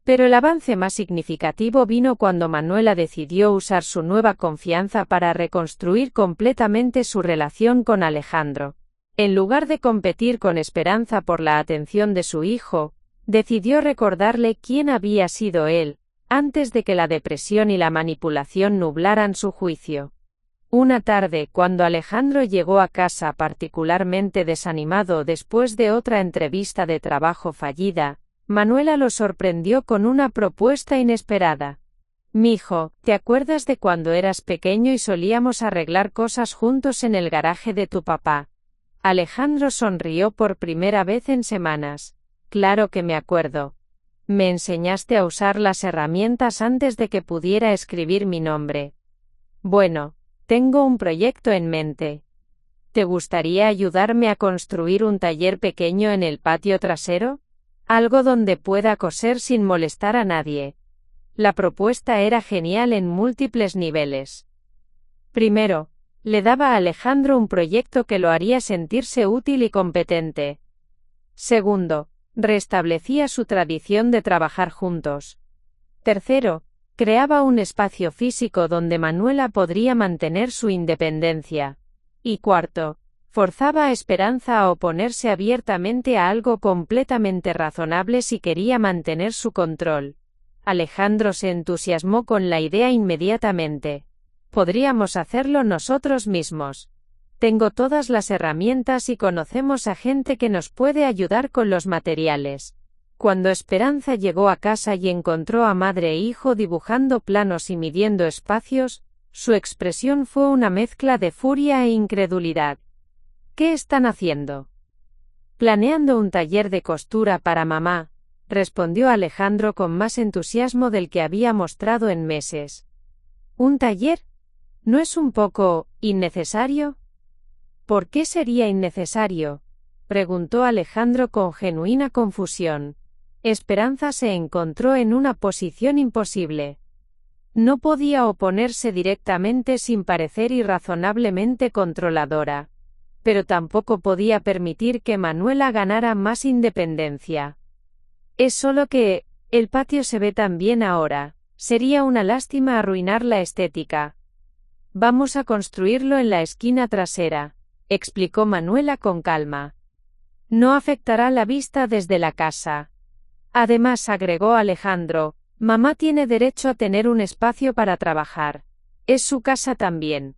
Pero el avance más significativo vino cuando Manuela decidió usar su nueva confianza para reconstruir completamente su relación con Alejandro. En lugar de competir con Esperanza por la atención de su hijo, decidió recordarle quién había sido él, antes de que la depresión y la manipulación nublaran su juicio. Una tarde, cuando Alejandro llegó a casa particularmente desanimado después de otra entrevista de trabajo fallida, Manuela lo sorprendió con una propuesta inesperada. «Mijo, ¿te acuerdas de cuando eras pequeño y solíamos arreglar cosas juntos en el garaje de tu papá?» Alejandro sonrió por primera vez en semanas. «Claro que me acuerdo. Me enseñaste a usar las herramientas antes de que pudiera escribir mi nombre. Bueno, tengo un proyecto en mente. ¿Te gustaría ayudarme a construir un taller pequeño en el patio trasero? Algo donde pueda coser sin molestar a nadie». La propuesta era genial en múltiples niveles. Primero, le daba a Alejandro un proyecto que lo haría sentirse útil y competente. Segundo, restablecía su tradición de trabajar juntos. Tercero, creaba un espacio físico donde Manuela podría mantener su independencia. Y cuarto, forzaba a Esperanza a oponerse abiertamente a algo completamente razonable si quería mantener su control. Alejandro se entusiasmó con la idea inmediatamente. Podríamos hacerlo nosotros mismos. Tengo todas las herramientas y conocemos a gente que nos puede ayudar con los materiales. Cuando Esperanza llegó a casa y encontró a madre e hijo dibujando planos y midiendo espacios, su expresión fue una mezcla de furia e incredulidad. ¿Qué están haciendo? Planeando un taller de costura para mamá, respondió Alejandro con más entusiasmo del que había mostrado en meses. ¿Un taller? ¿No es un poco innecesario? ¿Por qué sería innecesario?, preguntó Alejandro con genuina confusión. Esperanza se encontró en una posición imposible. No podía oponerse directamente sin parecer irrazonablemente controladora. Pero tampoco podía permitir que Manuela ganara más independencia. Es solo que, el patio se ve tan bien ahora, sería una lástima arruinar la estética. Vamos a construirlo en la esquina trasera, explicó Manuela con calma. No afectará la vista desde la casa. Además, agregó Alejandro, mamá tiene derecho a tener un espacio para trabajar. Es su casa también.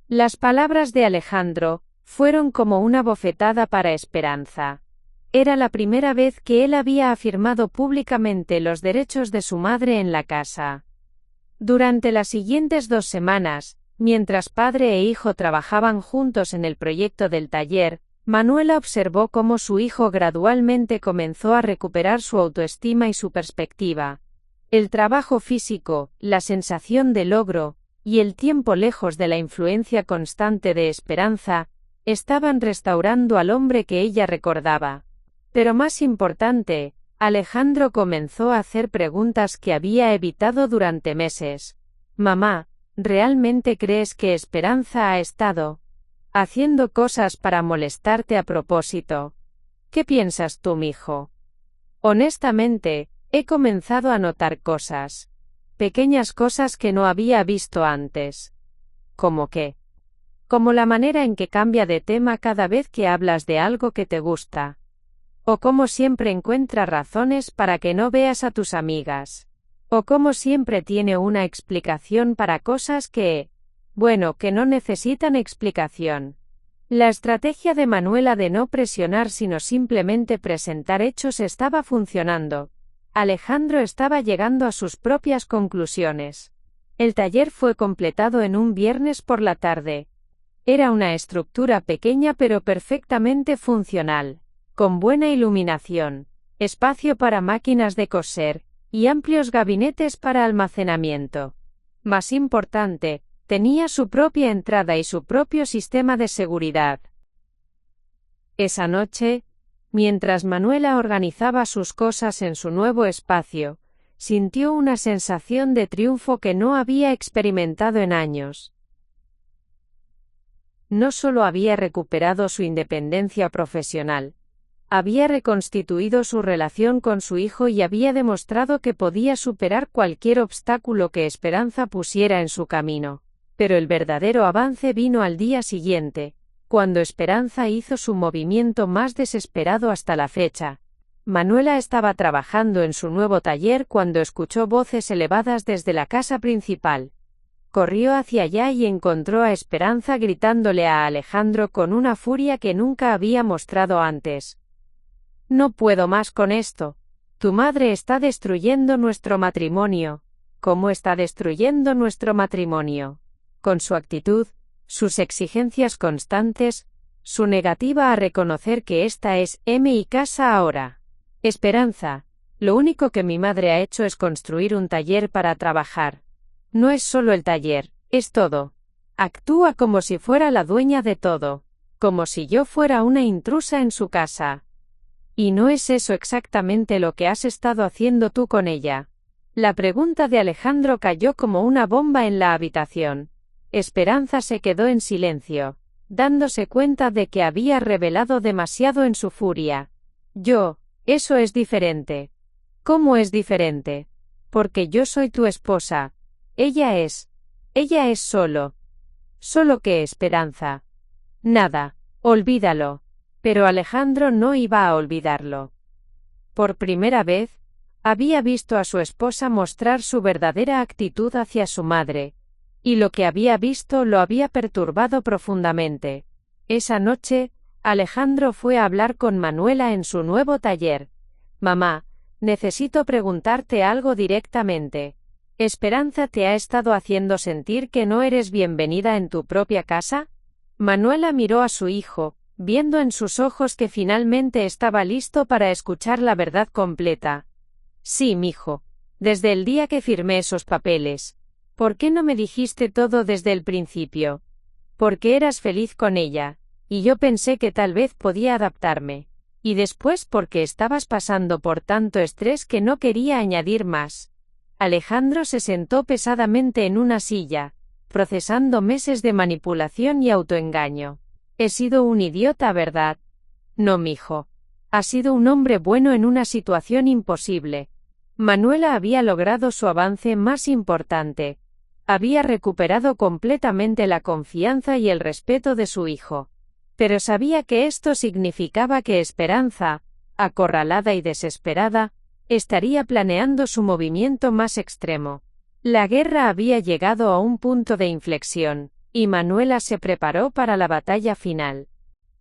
Las palabras de Alejandro fueron como una bofetada para Esperanza. Era la primera vez que él había afirmado públicamente los derechos de su madre en la casa. Durante las siguientes 2 semanas, mientras padre e hijo trabajaban juntos en el proyecto del taller, Manuela observó cómo su hijo gradualmente comenzó a recuperar su autoestima y su perspectiva. El trabajo físico, la sensación de logro, y el tiempo lejos de la influencia constante de Esperanza, estaban restaurando al hombre que ella recordaba. Pero más importante, Alejandro comenzó a hacer preguntas que había evitado durante meses. Mamá, ¿realmente crees que Esperanza ha estado haciendo cosas para molestarte a propósito? ¿Qué piensas tú, mijo? Honestamente, he comenzado a notar cosas. Pequeñas cosas que no había visto antes. ¿Cómo qué? Como la manera en que cambia de tema cada vez que hablas de algo que te gusta. O cómo siempre encuentra razones para que no veas a tus amigas. O cómo siempre tiene una explicación para cosas que no necesitan explicación. La estrategia de Manuela de no presionar sino simplemente presentar hechos estaba funcionando. Alejandro estaba llegando a sus propias conclusiones. El taller fue completado en un viernes por la tarde. Era una estructura pequeña pero perfectamente funcional, con buena iluminación, espacio para máquinas de coser, y amplios gabinetes para almacenamiento. Más importante, tenía su propia entrada y su propio sistema de seguridad. Esa noche, mientras Manuela organizaba sus cosas en su nuevo espacio, sintió una sensación de triunfo que no había experimentado en años. No solo había recuperado su independencia profesional, había reconstituido su relación con su hijo y había demostrado que podía superar cualquier obstáculo que Esperanza pusiera en su camino. Pero el verdadero avance vino al día siguiente, cuando Esperanza hizo su movimiento más desesperado hasta la fecha. Manuela estaba trabajando en su nuevo taller cuando escuchó voces elevadas desde la casa principal. Corrió hacia allá y encontró a Esperanza gritándole a Alejandro con una furia que nunca había mostrado antes. No puedo más con esto. Tu madre está destruyendo nuestro matrimonio. ¿Cómo está destruyendo nuestro matrimonio? Con su actitud, sus exigencias constantes, su negativa a reconocer que esta es mi casa ahora. Esperanza, lo único que mi madre ha hecho es construir un taller para trabajar. No es solo el taller, es todo. Actúa como si fuera la dueña de todo, como si yo fuera una intrusa en su casa. ¿Y no es eso exactamente lo que has estado haciendo tú con ella? La pregunta de Alejandro cayó como una bomba en la habitación. Esperanza se quedó en silencio, dándose cuenta de que había revelado demasiado en su furia. Eso es diferente. ¿Cómo es diferente? Porque yo soy tu esposa. Ella es solo que Esperanza. Nada, olvídalo. Pero Alejandro no iba a olvidarlo. Por primera vez, había visto a su esposa mostrar su verdadera actitud hacia su madre, y lo que había visto lo había perturbado profundamente. Esa noche, Alejandro fue a hablar con Manuela en su nuevo taller. Mamá, necesito preguntarte algo directamente. ¿Esperanza te ha estado haciendo sentir que no eres bienvenida en tu propia casa? Manuela miró a su hijo, viendo en sus ojos que finalmente estaba listo para escuchar la verdad completa. Sí, mijo. Desde el día que firmé esos papeles. ¿Por qué no me dijiste todo desde el principio? Porque eras feliz con ella, y yo pensé que tal vez podía adaptarme. Y después porque estabas pasando por tanto estrés que no quería añadir más. Alejandro se sentó pesadamente en una silla, procesando meses de manipulación y autoengaño. He sido un idiota, ¿verdad? No, mijo. Has sido un hombre bueno en una situación imposible. Manuela había logrado su avance más importante. Había recuperado completamente la confianza y el respeto de su hijo. Pero sabía que esto significaba que Esperanza, acorralada y desesperada, estaría planeando su movimiento más extremo. La guerra había llegado a un punto de inflexión, y Manuela se preparó para la batalla final.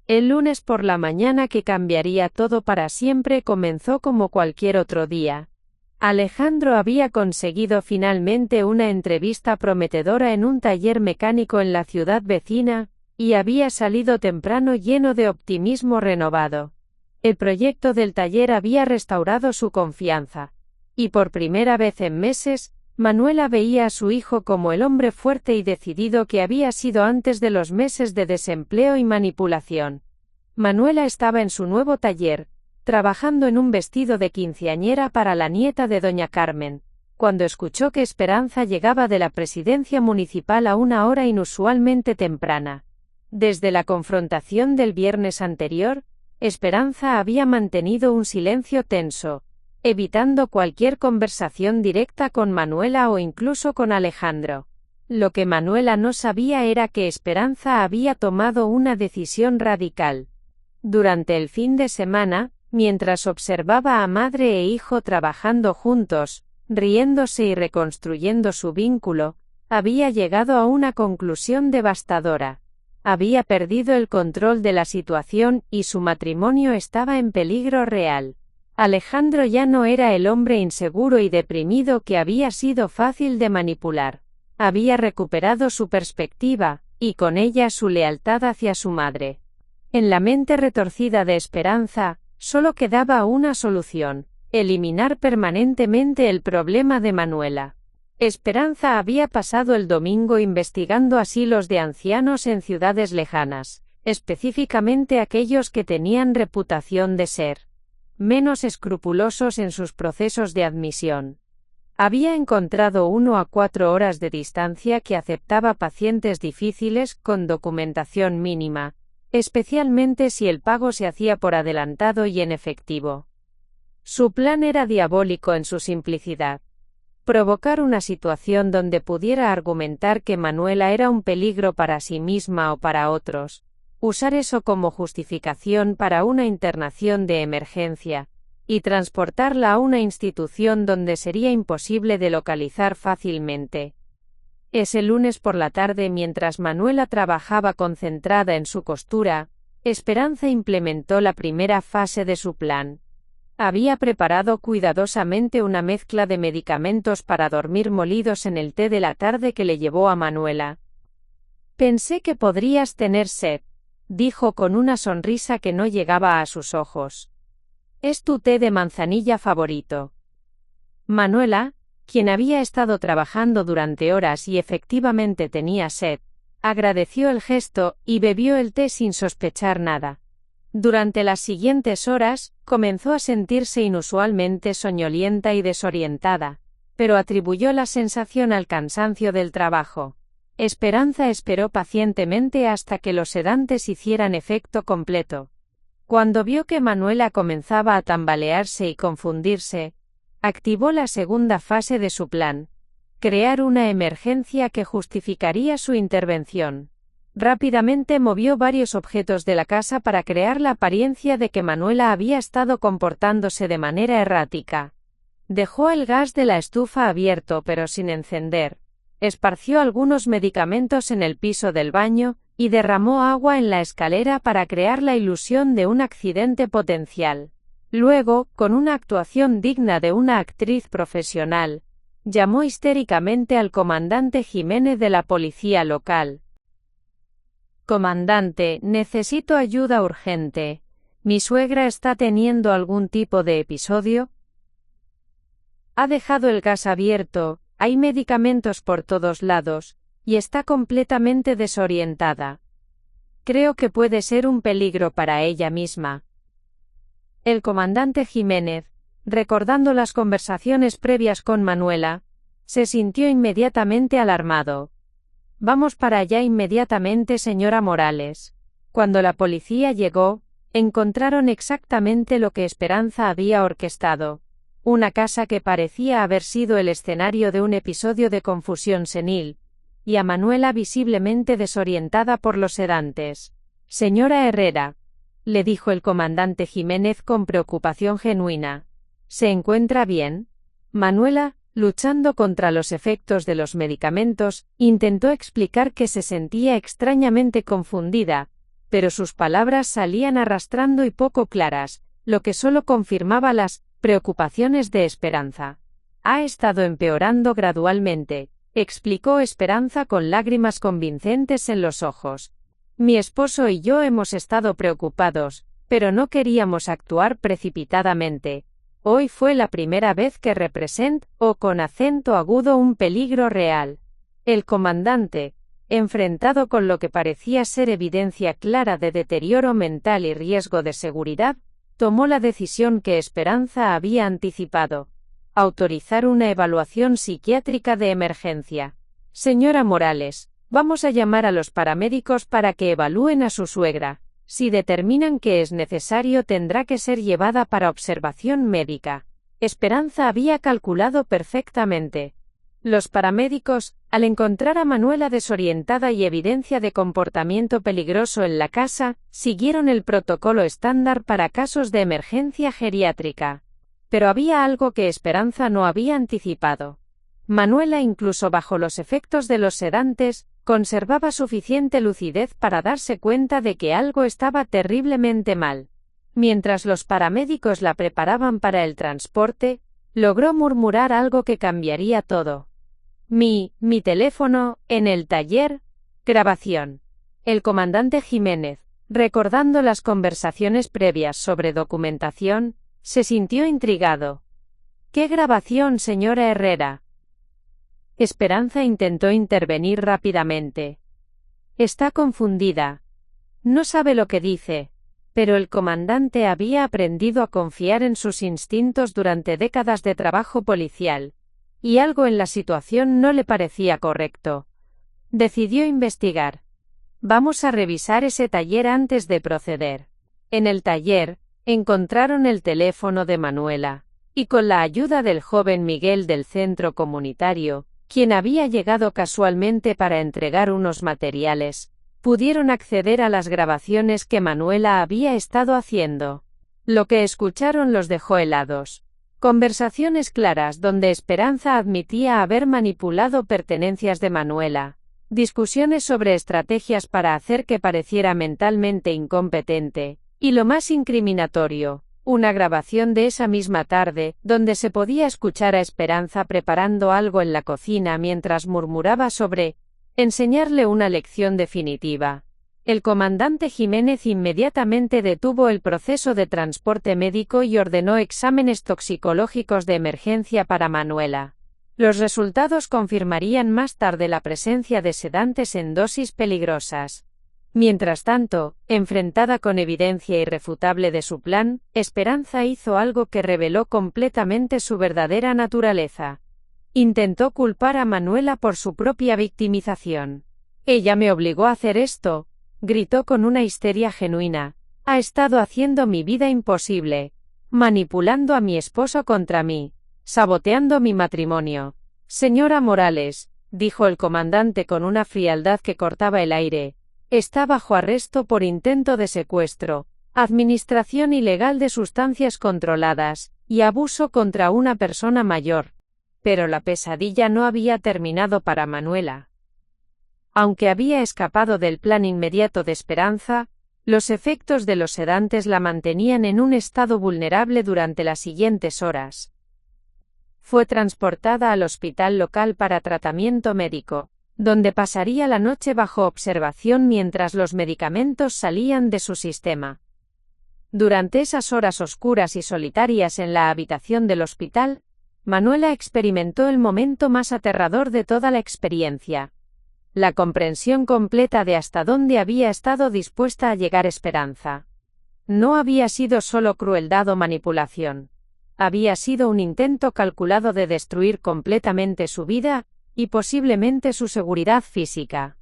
El lunes por la mañana que cambiaría todo para siempre comenzó como cualquier otro día. Alejandro había conseguido finalmente una entrevista prometedora en un taller mecánico en la ciudad vecina, y había salido temprano lleno de optimismo renovado. El proyecto del taller había restaurado su confianza, y por primera vez en meses, Manuela veía a su hijo como el hombre fuerte y decidido que había sido antes de los meses de desempleo y manipulación. Manuela estaba en su nuevo taller, trabajando en un vestido de quinceañera para la nieta de doña Carmen, cuando escuchó que Esperanza llegaba de la presidencia municipal a una hora inusualmente temprana. Desde la confrontación del viernes anterior, Esperanza había mantenido un silencio tenso, evitando cualquier conversación directa con Manuela o incluso con Alejandro. Lo que Manuela no sabía era que Esperanza había tomado una decisión radical. Durante el fin de semana, mientras observaba a madre e hijo trabajando juntos, riéndose y reconstruyendo su vínculo, había llegado a una conclusión devastadora. Había perdido el control de la situación y su matrimonio estaba en peligro real. Alejandro ya no era el hombre inseguro y deprimido que había sido fácil de manipular. Había recuperado su perspectiva, y con ella su lealtad hacia su madre. En la mente retorcida de Esperanza, solo quedaba una solución: eliminar permanentemente el problema de Manuela. Esperanza había pasado el domingo investigando asilos de ancianos en ciudades lejanas, específicamente aquellos que tenían reputación de ser menos escrupulosos en sus procesos de admisión. Había encontrado uno a 4 horas de distancia que aceptaba pacientes difíciles con documentación mínima, especialmente si el pago se hacía por adelantado y en efectivo. Su plan era diabólico en su simplicidad: provocar una situación donde pudiera argumentar que Manuela era un peligro para sí misma o para otros, usar eso como justificación para una internación de emergencia, y transportarla a una institución donde sería imposible de localizar fácilmente. Ese lunes por la tarde, mientras Manuela trabajaba concentrada en su costura, Esperanza implementó la primera fase de su plan. Había preparado cuidadosamente una mezcla de medicamentos para dormir molidos en el té de la tarde que le llevó a Manuela. «Pensé que podrías tener sed», dijo con una sonrisa que no llegaba a sus ojos. «Es tu té de manzanilla favorito». Manuela, quien había estado trabajando durante horas y efectivamente tenía sed, agradeció el gesto y bebió el té sin sospechar nada. Durante las siguientes horas, comenzó a sentirse inusualmente soñolienta y desorientada, pero atribuyó la sensación al cansancio del trabajo. Esperanza esperó pacientemente hasta que los sedantes hicieran efecto completo. Cuando vio que Manuela comenzaba a tambalearse y confundirse, activó la segunda fase de su plan: crear una emergencia que justificaría su intervención. Rápidamente movió varios objetos de la casa para crear la apariencia de que Manuela había estado comportándose de manera errática. Dejó el gas de la estufa abierto pero sin encender. Esparció algunos medicamentos en el piso del baño, y derramó agua en la escalera para crear la ilusión de un accidente potencial. Luego, con una actuación digna de una actriz profesional, llamó histéricamente al comandante Jiménez de la policía local. Comandante, necesito ayuda urgente. ¿Mi suegra está teniendo algún tipo de episodio? Ha dejado el gas abierto, hay medicamentos por todos lados, y está completamente desorientada. Creo que puede ser un peligro para ella misma. El comandante Jiménez, recordando las conversaciones previas con Manuela, se sintió inmediatamente alarmado. Vamos para allá inmediatamente, señora Morales. Cuando la policía llegó, encontraron exactamente lo que Esperanza había orquestado. Una casa que parecía haber sido el escenario de un episodio de confusión senil, y a Manuela visiblemente desorientada por los sedantes. Señora Herrera, le dijo el comandante Jiménez con preocupación genuina. ¿Se encuentra bien? Manuela, luchando contra los efectos de los medicamentos, intentó explicar que se sentía extrañamente confundida, pero sus palabras salían arrastrando y poco claras, lo que solo confirmaba las preocupaciones de Esperanza. Ha estado empeorando gradualmente, explicó Esperanza con lágrimas convincentes en los ojos. Mi esposo y yo hemos estado preocupados, pero no queríamos actuar precipitadamente. Hoy fue la primera vez que representó con acento agudo un peligro real. El comandante, enfrentado con lo que parecía ser evidencia clara de deterioro mental y riesgo de seguridad, tomó la decisión que Esperanza había anticipado: autorizar una evaluación psiquiátrica de emergencia. Señora Morales, vamos a llamar a los paramédicos para que evalúen a su suegra. Si determinan que es necesario, tendrá que ser llevada para observación médica. Esperanza había calculado perfectamente. Los paramédicos, al encontrar a Manuela desorientada y evidencia de comportamiento peligroso en la casa, siguieron el protocolo estándar para casos de emergencia geriátrica. Pero había algo que Esperanza no había anticipado. Manuela, incluso bajo los efectos de los sedantes, conservaba suficiente lucidez para darse cuenta de que algo estaba terriblemente mal. Mientras los paramédicos la preparaban para el transporte, logró murmurar algo que cambiaría todo. Mi teléfono, en el taller. Grabación. El comandante Jiménez, recordando las conversaciones previas sobre documentación, se sintió intrigado. ¿Qué grabación, señora Herrera? Esperanza intentó intervenir rápidamente. Está confundida. No sabe lo que dice. Pero el comandante había aprendido a confiar en sus instintos durante décadas de trabajo policial, y algo en la situación no le parecía correcto. Decidió investigar. Vamos a revisar ese taller antes de proceder. En el taller, encontraron el teléfono de Manuela, y con la ayuda del joven Miguel del centro comunitario, quien había llegado casualmente para entregar unos materiales, pudieron acceder a las grabaciones que Manuela había estado haciendo. Lo que escucharon los dejó helados. Conversaciones claras donde Esperanza admitía haber manipulado pertenencias de Manuela. Discusiones sobre estrategias para hacer que pareciera mentalmente incompetente. Y lo más incriminatorio, una grabación de esa misma tarde, donde se podía escuchar a Esperanza preparando algo en la cocina mientras murmuraba sobre enseñarle una lección definitiva. El comandante Jiménez inmediatamente detuvo el proceso de transporte médico y ordenó exámenes toxicológicos de emergencia para Manuela. Los resultados confirmarían más tarde la presencia de sedantes en dosis peligrosas. Mientras tanto, enfrentada con evidencia irrefutable de su plan, Esperanza hizo algo que reveló completamente su verdadera naturaleza. Intentó culpar a Manuela por su propia victimización. Ella me obligó a hacer esto, gritó con una histeria genuina. Ha estado haciendo mi vida imposible, manipulando a mi esposo contra mí, saboteando mi matrimonio. Señora Morales, dijo el comandante con una frialdad que cortaba el aire, Está bajo arresto por intento de secuestro, administración ilegal de sustancias controladas, y abuso contra una persona mayor. Pero la pesadilla no había terminado para Manuela. Aunque había escapado del plan inmediato de Esperanza, los efectos de los sedantes la mantenían en un estado vulnerable durante las siguientes horas. Fue transportada al hospital local para tratamiento médico, donde pasaría la noche bajo observación mientras los medicamentos salían de su sistema. Durante esas horas oscuras y solitarias en la habitación del hospital, Manuela experimentó el momento más aterrador de toda la experiencia: la comprensión completa de hasta dónde había estado dispuesta a llegar Esperanza. No había sido solo crueldad o manipulación. Había sido un intento calculado de destruir completamente su vida, y posiblemente su seguridad física.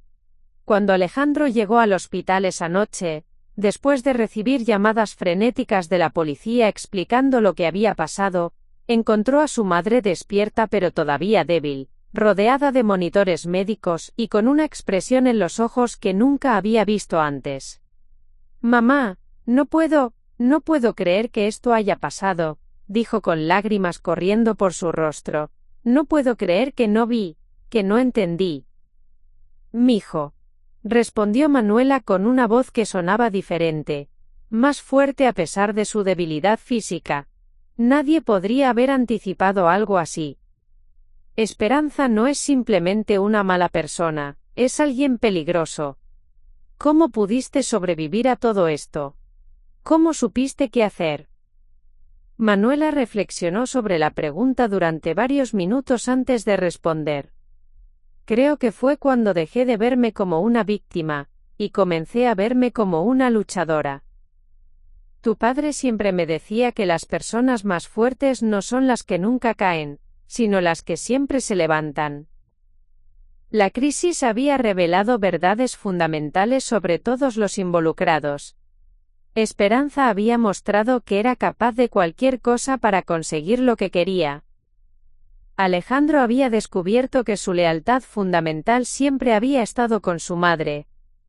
Cuando Alejandro llegó al hospital esa noche, después de recibir llamadas frenéticas de la policía explicando lo que había pasado, encontró a su madre despierta pero todavía débil, rodeada de monitores médicos y con una expresión en los ojos que nunca había visto antes. «Mamá, no puedo creer que esto haya pasado», dijo con lágrimas corriendo por su rostro. «No puedo creer que no vi, que no entendí». «Mijo», respondió Manuela con una voz que sonaba diferente, más fuerte a pesar de su debilidad física. «Nadie podría haber anticipado algo así. Esperanza no es simplemente una mala persona, es alguien peligroso. ¿Cómo pudiste sobrevivir a todo esto? ¿Cómo supiste qué hacer?» Manuela reflexionó sobre la pregunta durante varios minutos antes de responder. «Creo que fue cuando dejé de verme como una víctima, y comencé a verme como una luchadora. Tu padre siempre me decía que las personas más fuertes no son las que nunca caen, sino las que siempre se levantan». La crisis había revelado verdades fundamentales sobre todos los involucrados. Esperanza había mostrado que era capaz de cualquier cosa para conseguir lo que quería. Alejandro había descubierto que su lealtad fundamental siempre había estado con su madre,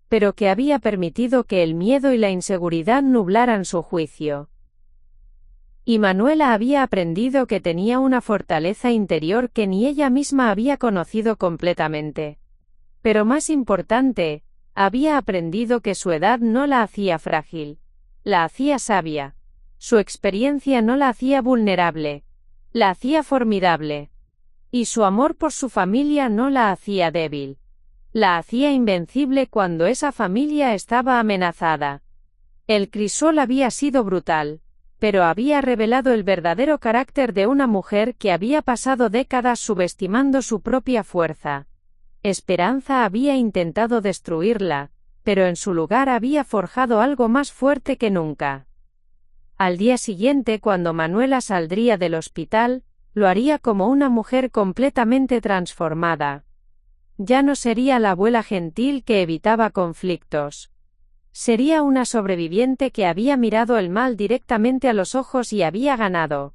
pero que había permitido que el miedo y la inseguridad nublaran su juicio. Y Manuela había aprendido que tenía una fortaleza interior que ni ella misma había conocido completamente. Pero más importante, había aprendido que su edad no la hacía frágil, la hacía sabia. Su experiencia no la hacía vulnerable, la hacía formidable. Y su amor por su familia no la hacía débil, la hacía invencible cuando esa familia estaba amenazada. El crisol había sido brutal, pero había revelado el verdadero carácter de una mujer que había pasado décadas subestimando su propia fuerza. Esperanza había intentado destruirla, pero en su lugar había forjado algo más fuerte que nunca. Al día siguiente, cuando Manuela saldría del hospital, lo haría como una mujer completamente transformada. Ya no sería la abuela gentil que evitaba conflictos. Sería una sobreviviente que había mirado el mal directamente a los ojos y había ganado.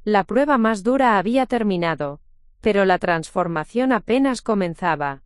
La prueba más dura había terminado, pero la transformación apenas comenzaba.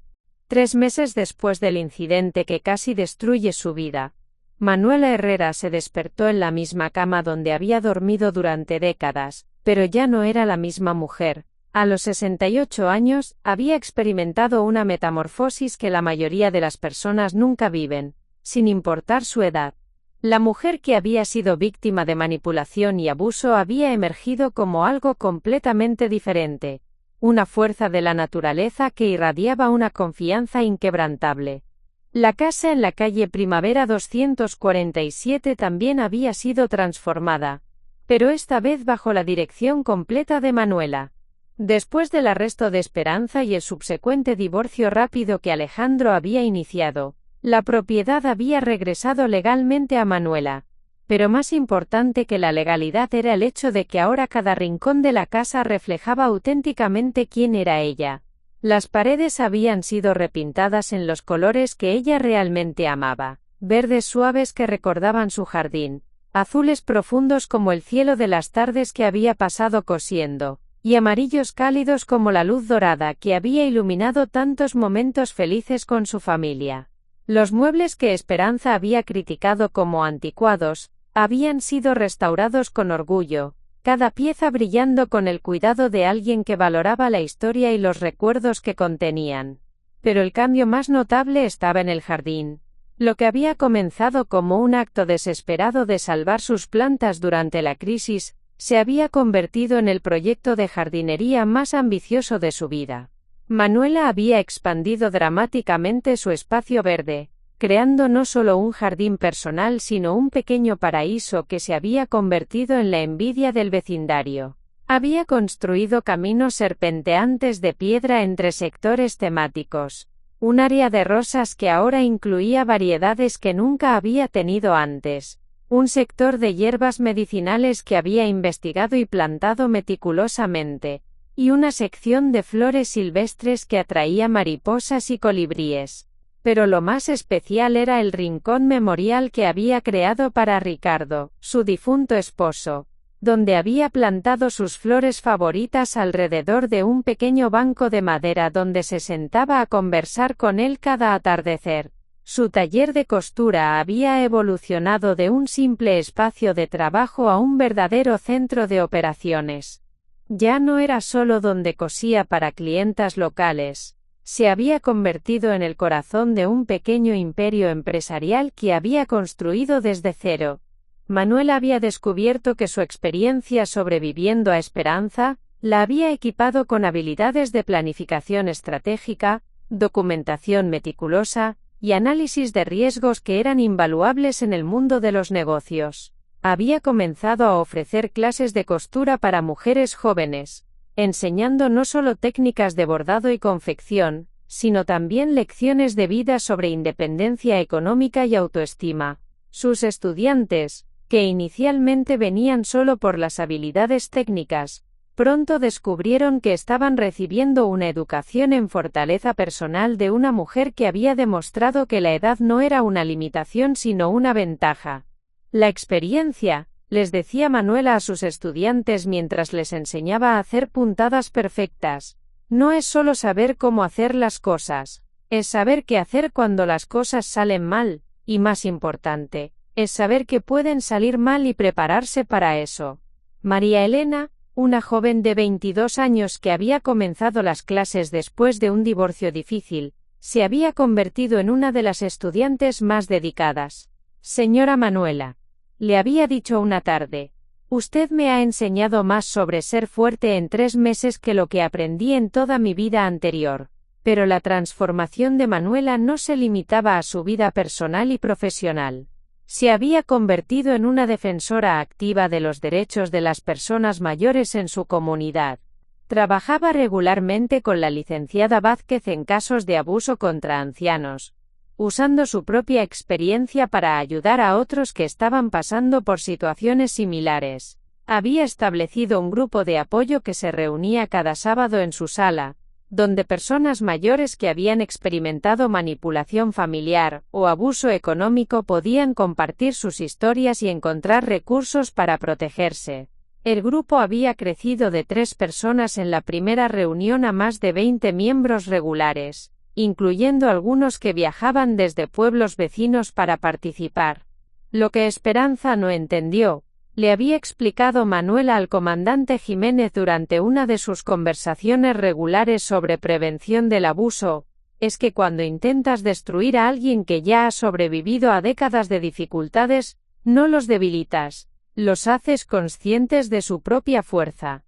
3 meses después del incidente que casi destruye su vida, Manuela Herrera se despertó en la misma cama donde había dormido durante décadas, pero ya no era la misma mujer. A los 68 años, había experimentado una metamorfosis que la mayoría de las personas nunca viven, sin importar su edad. La mujer que había sido víctima de manipulación y abuso había emergido como algo completamente diferente, una fuerza de la naturaleza que irradiaba una confianza inquebrantable. La casa en la calle Primavera 247 también había sido transformada, pero esta vez bajo la dirección completa de Manuela. Después del arresto de Esperanza y el subsecuente divorcio rápido que Alejandro había iniciado, la propiedad había regresado legalmente a Manuela. Pero más importante que la legalidad era el hecho de que ahora cada rincón de la casa reflejaba auténticamente quién era ella. Las paredes habían sido repintadas en los colores que ella realmente amaba: verdes suaves que recordaban su jardín, azules profundos como el cielo de las tardes que había pasado cosiendo, y amarillos cálidos como la luz dorada que había iluminado tantos momentos felices con su familia. Los muebles que Esperanza había criticado como anticuados, habían sido restaurados con orgullo, cada pieza brillando con el cuidado de alguien que valoraba la historia y los recuerdos que contenían. Pero el cambio más notable estaba en el jardín. Lo que había comenzado como un acto desesperado de salvar sus plantas durante la crisis, se había convertido en el proyecto de jardinería más ambicioso de su vida. Manuela había expandido dramáticamente su espacio verde, creando no solo un jardín personal sino un pequeño paraíso que se había convertido en la envidia del vecindario. Había construido caminos serpenteantes de piedra entre sectores temáticos. Un área de rosas que ahora incluía variedades que nunca había tenido antes. Un sector de hierbas medicinales que había investigado y plantado meticulosamente. Y una sección de flores silvestres que atraía mariposas y colibríes. Pero lo más especial era el rincón memorial que había creado para Ricardo, su difunto esposo, donde había plantado sus flores favoritas alrededor de un pequeño banco de madera donde se sentaba a conversar con él cada atardecer. Su taller de costura había evolucionado de un simple espacio de trabajo a un verdadero centro de operaciones. Ya no era solo donde cosía para clientas locales, se había convertido en el corazón de un pequeño imperio empresarial que había construido desde cero. Manuel había descubierto que su experiencia sobreviviendo a Esperanza, la había equipado con habilidades de planificación estratégica, documentación meticulosa, y análisis de riesgos que eran invaluables en el mundo de los negocios. Había comenzado a ofrecer clases de costura para mujeres jóvenes, enseñando no solo técnicas de bordado y confección, sino también lecciones de vida sobre independencia económica y autoestima. Sus estudiantes, que inicialmente venían solo por las habilidades técnicas, pronto descubrieron que estaban recibiendo una educación en fortaleza personal de una mujer que había demostrado que la edad no era una limitación sino una ventaja. La experiencia, les decía Manuela a sus estudiantes mientras les enseñaba a hacer puntadas perfectas, no es solo saber cómo hacer las cosas, es saber qué hacer cuando las cosas salen mal, y más importante, es saber que pueden salir mal y prepararse para eso. María Elena, una joven de 22 años que había comenzado las clases después de un divorcio difícil, se había convertido en una de las estudiantes más dedicadas. Señora Manuela, le había dicho una tarde, usted me ha enseñado más sobre ser fuerte en 3 meses que lo que aprendí en toda mi vida anterior. Pero la transformación de Manuela no se limitaba a su vida personal y profesional. Se había convertido en una defensora activa de los derechos de las personas mayores en su comunidad. Trabajaba regularmente con la licenciada Vázquez en casos de abuso contra ancianos, usando su propia experiencia para ayudar a otros que estaban pasando por situaciones similares. Había establecido un grupo de apoyo que se reunía cada sábado en su sala, donde personas mayores que habían experimentado manipulación familiar o abuso económico podían compartir sus historias y encontrar recursos para protegerse. El grupo había crecido de 3 personas en la primera reunión a más de 20 miembros regulares, incluyendo algunos que viajaban desde pueblos vecinos para participar. Lo que Esperanza no entendió, le había explicado Manuela al comandante Jiménez durante una de sus conversaciones regulares sobre prevención del abuso, es que cuando intentas destruir a alguien que ya ha sobrevivido a décadas de dificultades, no los debilitas, los haces conscientes de su propia fuerza.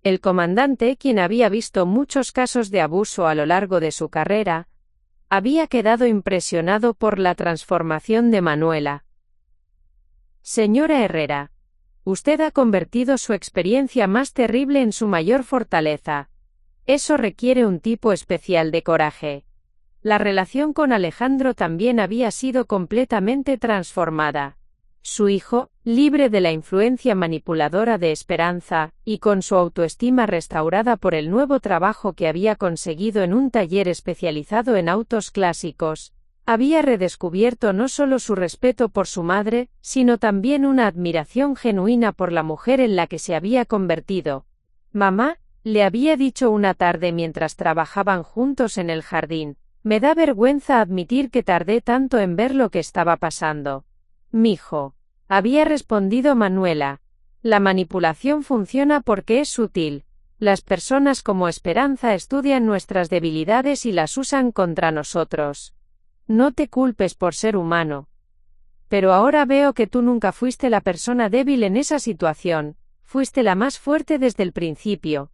El comandante, quien había visto muchos casos de abuso a lo largo de su carrera, había quedado impresionado por la transformación de Manuela. Señora Herrera, usted ha convertido su experiencia más terrible en su mayor fortaleza. Eso requiere un tipo especial de coraje. La relación con Alejandro también había sido completamente transformada. Su hijo, libre de la influencia manipuladora de Esperanza, y con su autoestima restaurada por el nuevo trabajo que había conseguido en un taller especializado en autos clásicos, había redescubierto no solo su respeto por su madre, sino también una admiración genuina por la mujer en la que se había convertido. Mamá, le había dicho una tarde mientras trabajaban juntos en el jardín, Me da vergüenza admitir que tardé tanto en ver lo que estaba pasando. Mijo, había respondido Manuela. La manipulación funciona porque es sutil. Las personas como Esperanza estudian nuestras debilidades y las usan contra nosotros. No te culpes por ser humano. Pero ahora veo que tú nunca fuiste la persona débil en esa situación, fuiste la más fuerte desde el principio.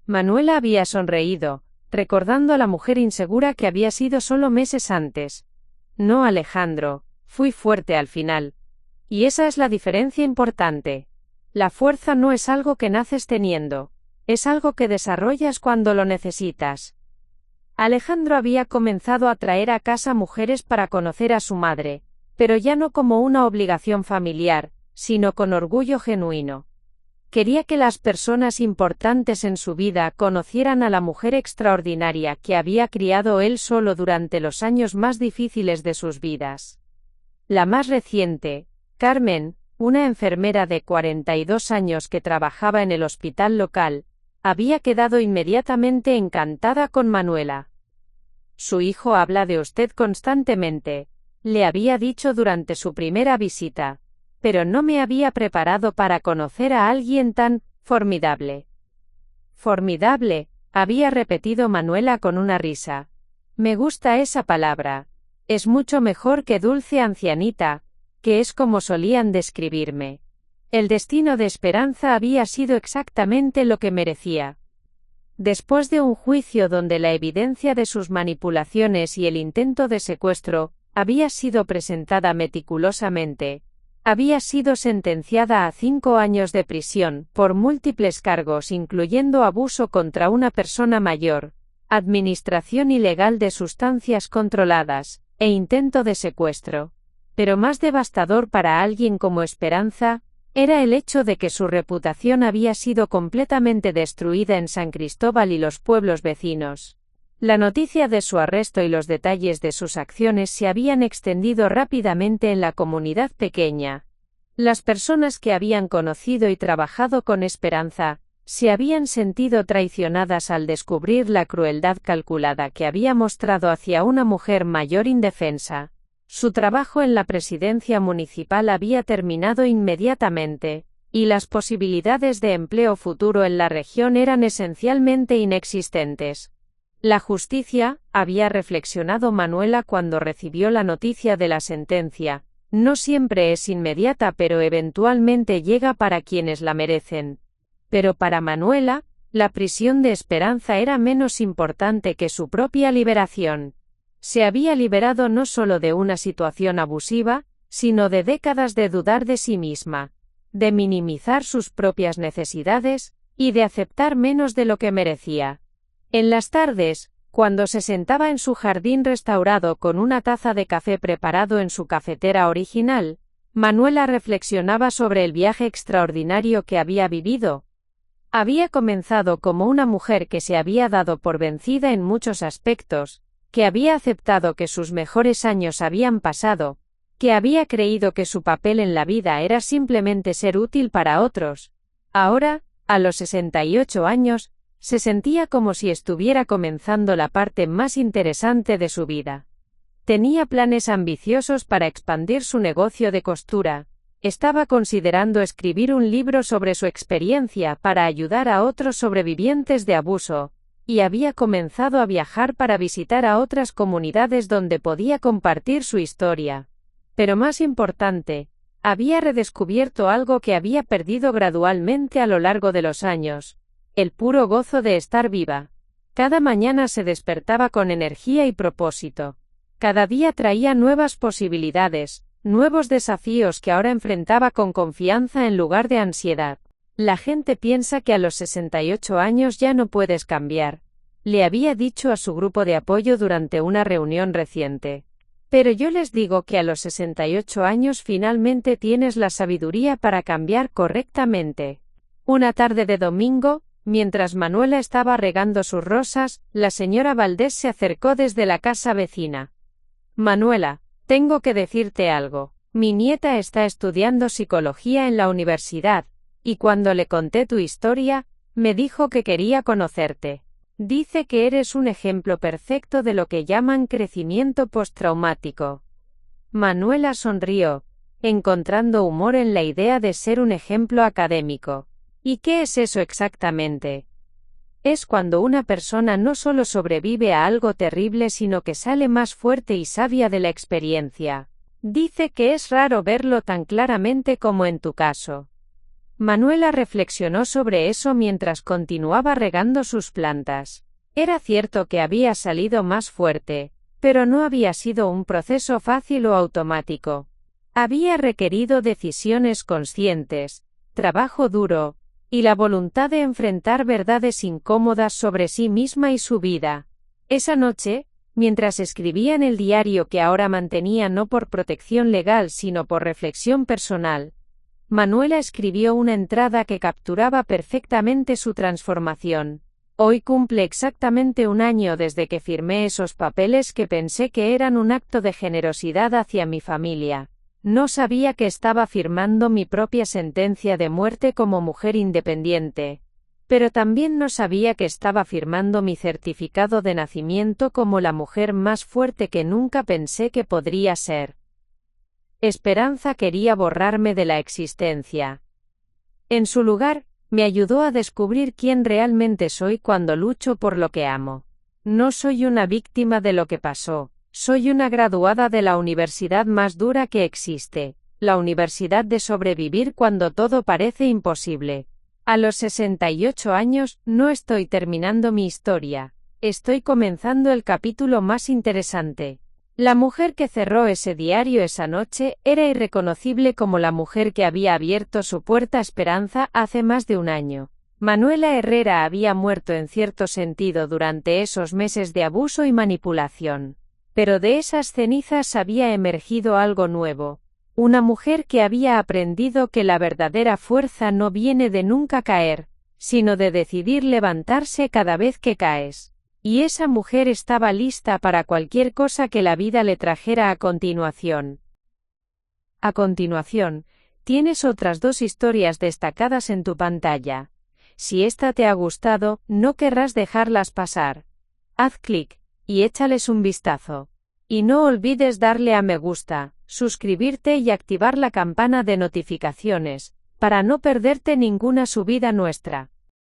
Manuela había sonreído, recordando a la mujer insegura que había sido solo meses antes. No, Alejandro, fui fuerte al final. Y esa es la diferencia importante. La fuerza no es algo que naces teniendo, es algo que desarrollas cuando lo necesitas. Alejandro había comenzado a traer a casa mujeres para conocer a su madre, pero ya no como una obligación familiar, sino con orgullo genuino. Quería que las personas importantes en su vida conocieran a la mujer extraordinaria que había criado él solo durante los años más difíciles de sus vidas. La más reciente, Carmen, una enfermera de 42 años que trabajaba en el hospital local, había quedado inmediatamente encantada con Manuela. Su hijo habla de usted constantemente, le había dicho durante su primera visita, pero no me había preparado para conocer a alguien tan formidable. Formidable, había repetido Manuela con una risa. Me gusta esa palabra. Es mucho mejor que dulce ancianita, que es como solían describirme. El destino de Esperanza había sido exactamente lo que merecía. Después de un juicio donde la evidencia de sus manipulaciones y el intento de secuestro había sido presentada meticulosamente, había sido sentenciada a 5 años de prisión por múltiples cargos incluyendo abuso contra una persona mayor, administración ilegal de sustancias controladas, e intento de secuestro. Pero más devastador para alguien como Esperanza, era el hecho de que su reputación había sido completamente destruida en San Cristóbal y los pueblos vecinos. La noticia de su arresto y los detalles de sus acciones se habían extendido rápidamente en la comunidad pequeña. Las personas que habían conocido y trabajado con Esperanza, se habían sentido traicionadas al descubrir la crueldad calculada que había mostrado hacia una mujer mayor indefensa. Su trabajo en la presidencia municipal había terminado inmediatamente, y las posibilidades de empleo futuro en la región eran esencialmente inexistentes. La justicia, había reflexionado Manuela cuando recibió la noticia de la sentencia, no siempre es inmediata pero eventualmente llega para quienes la merecen. Pero para Manuela, la prisión de Esperanza era menos importante que su propia liberación. Se había liberado no solo de una situación abusiva, sino de décadas de dudar de sí misma, de minimizar sus propias necesidades, y de aceptar menos de lo que merecía. En las tardes, cuando se sentaba en su jardín restaurado con una taza de café preparado en su cafetera original, Manuela reflexionaba sobre el viaje extraordinario que había vivido. Había comenzado como una mujer que se había dado por vencida en muchos aspectos, que había aceptado que sus mejores años habían pasado, que había creído que su papel en la vida era simplemente ser útil para otros. Ahora, a los 68 años, se sentía como si estuviera comenzando la parte más interesante de su vida. Tenía planes ambiciosos para expandir su negocio de costura, estaba considerando escribir un libro sobre su experiencia para ayudar a otros sobrevivientes de abuso, y había comenzado a viajar para visitar a otras comunidades donde podía compartir su historia. Pero más importante, había redescubierto algo que había perdido gradualmente a lo largo de los años: el puro gozo de estar viva. Cada mañana se despertaba con energía y propósito. Cada día traía nuevas posibilidades, nuevos desafíos que ahora enfrentaba con confianza en lugar de ansiedad. La gente piensa que a los 68 años ya no puedes cambiar, le había dicho a su grupo de apoyo durante una reunión reciente. Pero yo les digo que a los 68 años finalmente tienes la sabiduría para cambiar correctamente. Una tarde de domingo, mientras Manuela estaba regando sus rosas, la señora Valdés se acercó desde la casa vecina. Manuela, tengo que decirte algo. Mi nieta está estudiando psicología en la universidad, y cuando le conté tu historia, me dijo que quería conocerte. Dice que eres un ejemplo perfecto de lo que llaman crecimiento postraumático. Manuela sonrió, encontrando humor en la idea de ser un ejemplo académico. ¿Y qué es eso exactamente? Es cuando una persona no solo sobrevive a algo terrible sino que sale más fuerte y sabia de la experiencia. Dice que es raro verlo tan claramente como en tu caso. Manuela reflexionó sobre eso mientras continuaba regando sus plantas. Era cierto que había salido más fuerte, pero no había sido un proceso fácil o automático. Había requerido decisiones conscientes, trabajo duro, y la voluntad de enfrentar verdades incómodas sobre sí misma y su vida. Esa noche, mientras escribía en el diario que ahora mantenía no por protección legal sino por reflexión personal, Manuela escribió una entrada que capturaba perfectamente su transformación. Hoy cumple exactamente un año desde que firmé esos papeles que pensé que eran un acto de generosidad hacia mi familia. No sabía que estaba firmando mi propia sentencia de muerte como mujer independiente, pero también no sabía que estaba firmando mi certificado de nacimiento como la mujer más fuerte que nunca pensé que podría ser. Esperanza quería borrarme de la existencia. En su lugar, me ayudó a descubrir quién realmente soy cuando lucho por lo que amo. No soy una víctima de lo que pasó, soy una graduada de la universidad más dura que existe, la universidad de sobrevivir cuando todo parece imposible. A los 68 años, no estoy terminando mi historia, estoy comenzando el capítulo más interesante. La mujer que cerró ese diario esa noche era irreconocible como la mujer que había abierto su puerta a Esperanza hace más de un año. Manuela Herrera había muerto en cierto sentido durante esos meses de abuso y manipulación. Pero de esas cenizas había emergido algo nuevo. Una mujer que había aprendido que la verdadera fuerza no viene de nunca caer, sino de decidir levantarse cada vez que caes. Y esa mujer estaba lista para cualquier cosa que la vida le trajera a continuación. A continuación, tienes otras 2 historias destacadas en tu pantalla. Si esta te ha gustado, no querrás dejarlas pasar. Haz clic y échales un vistazo. Y no olvides darle a me gusta, suscribirte y activar la campana de notificaciones, para no perderte ninguna subida nuestra.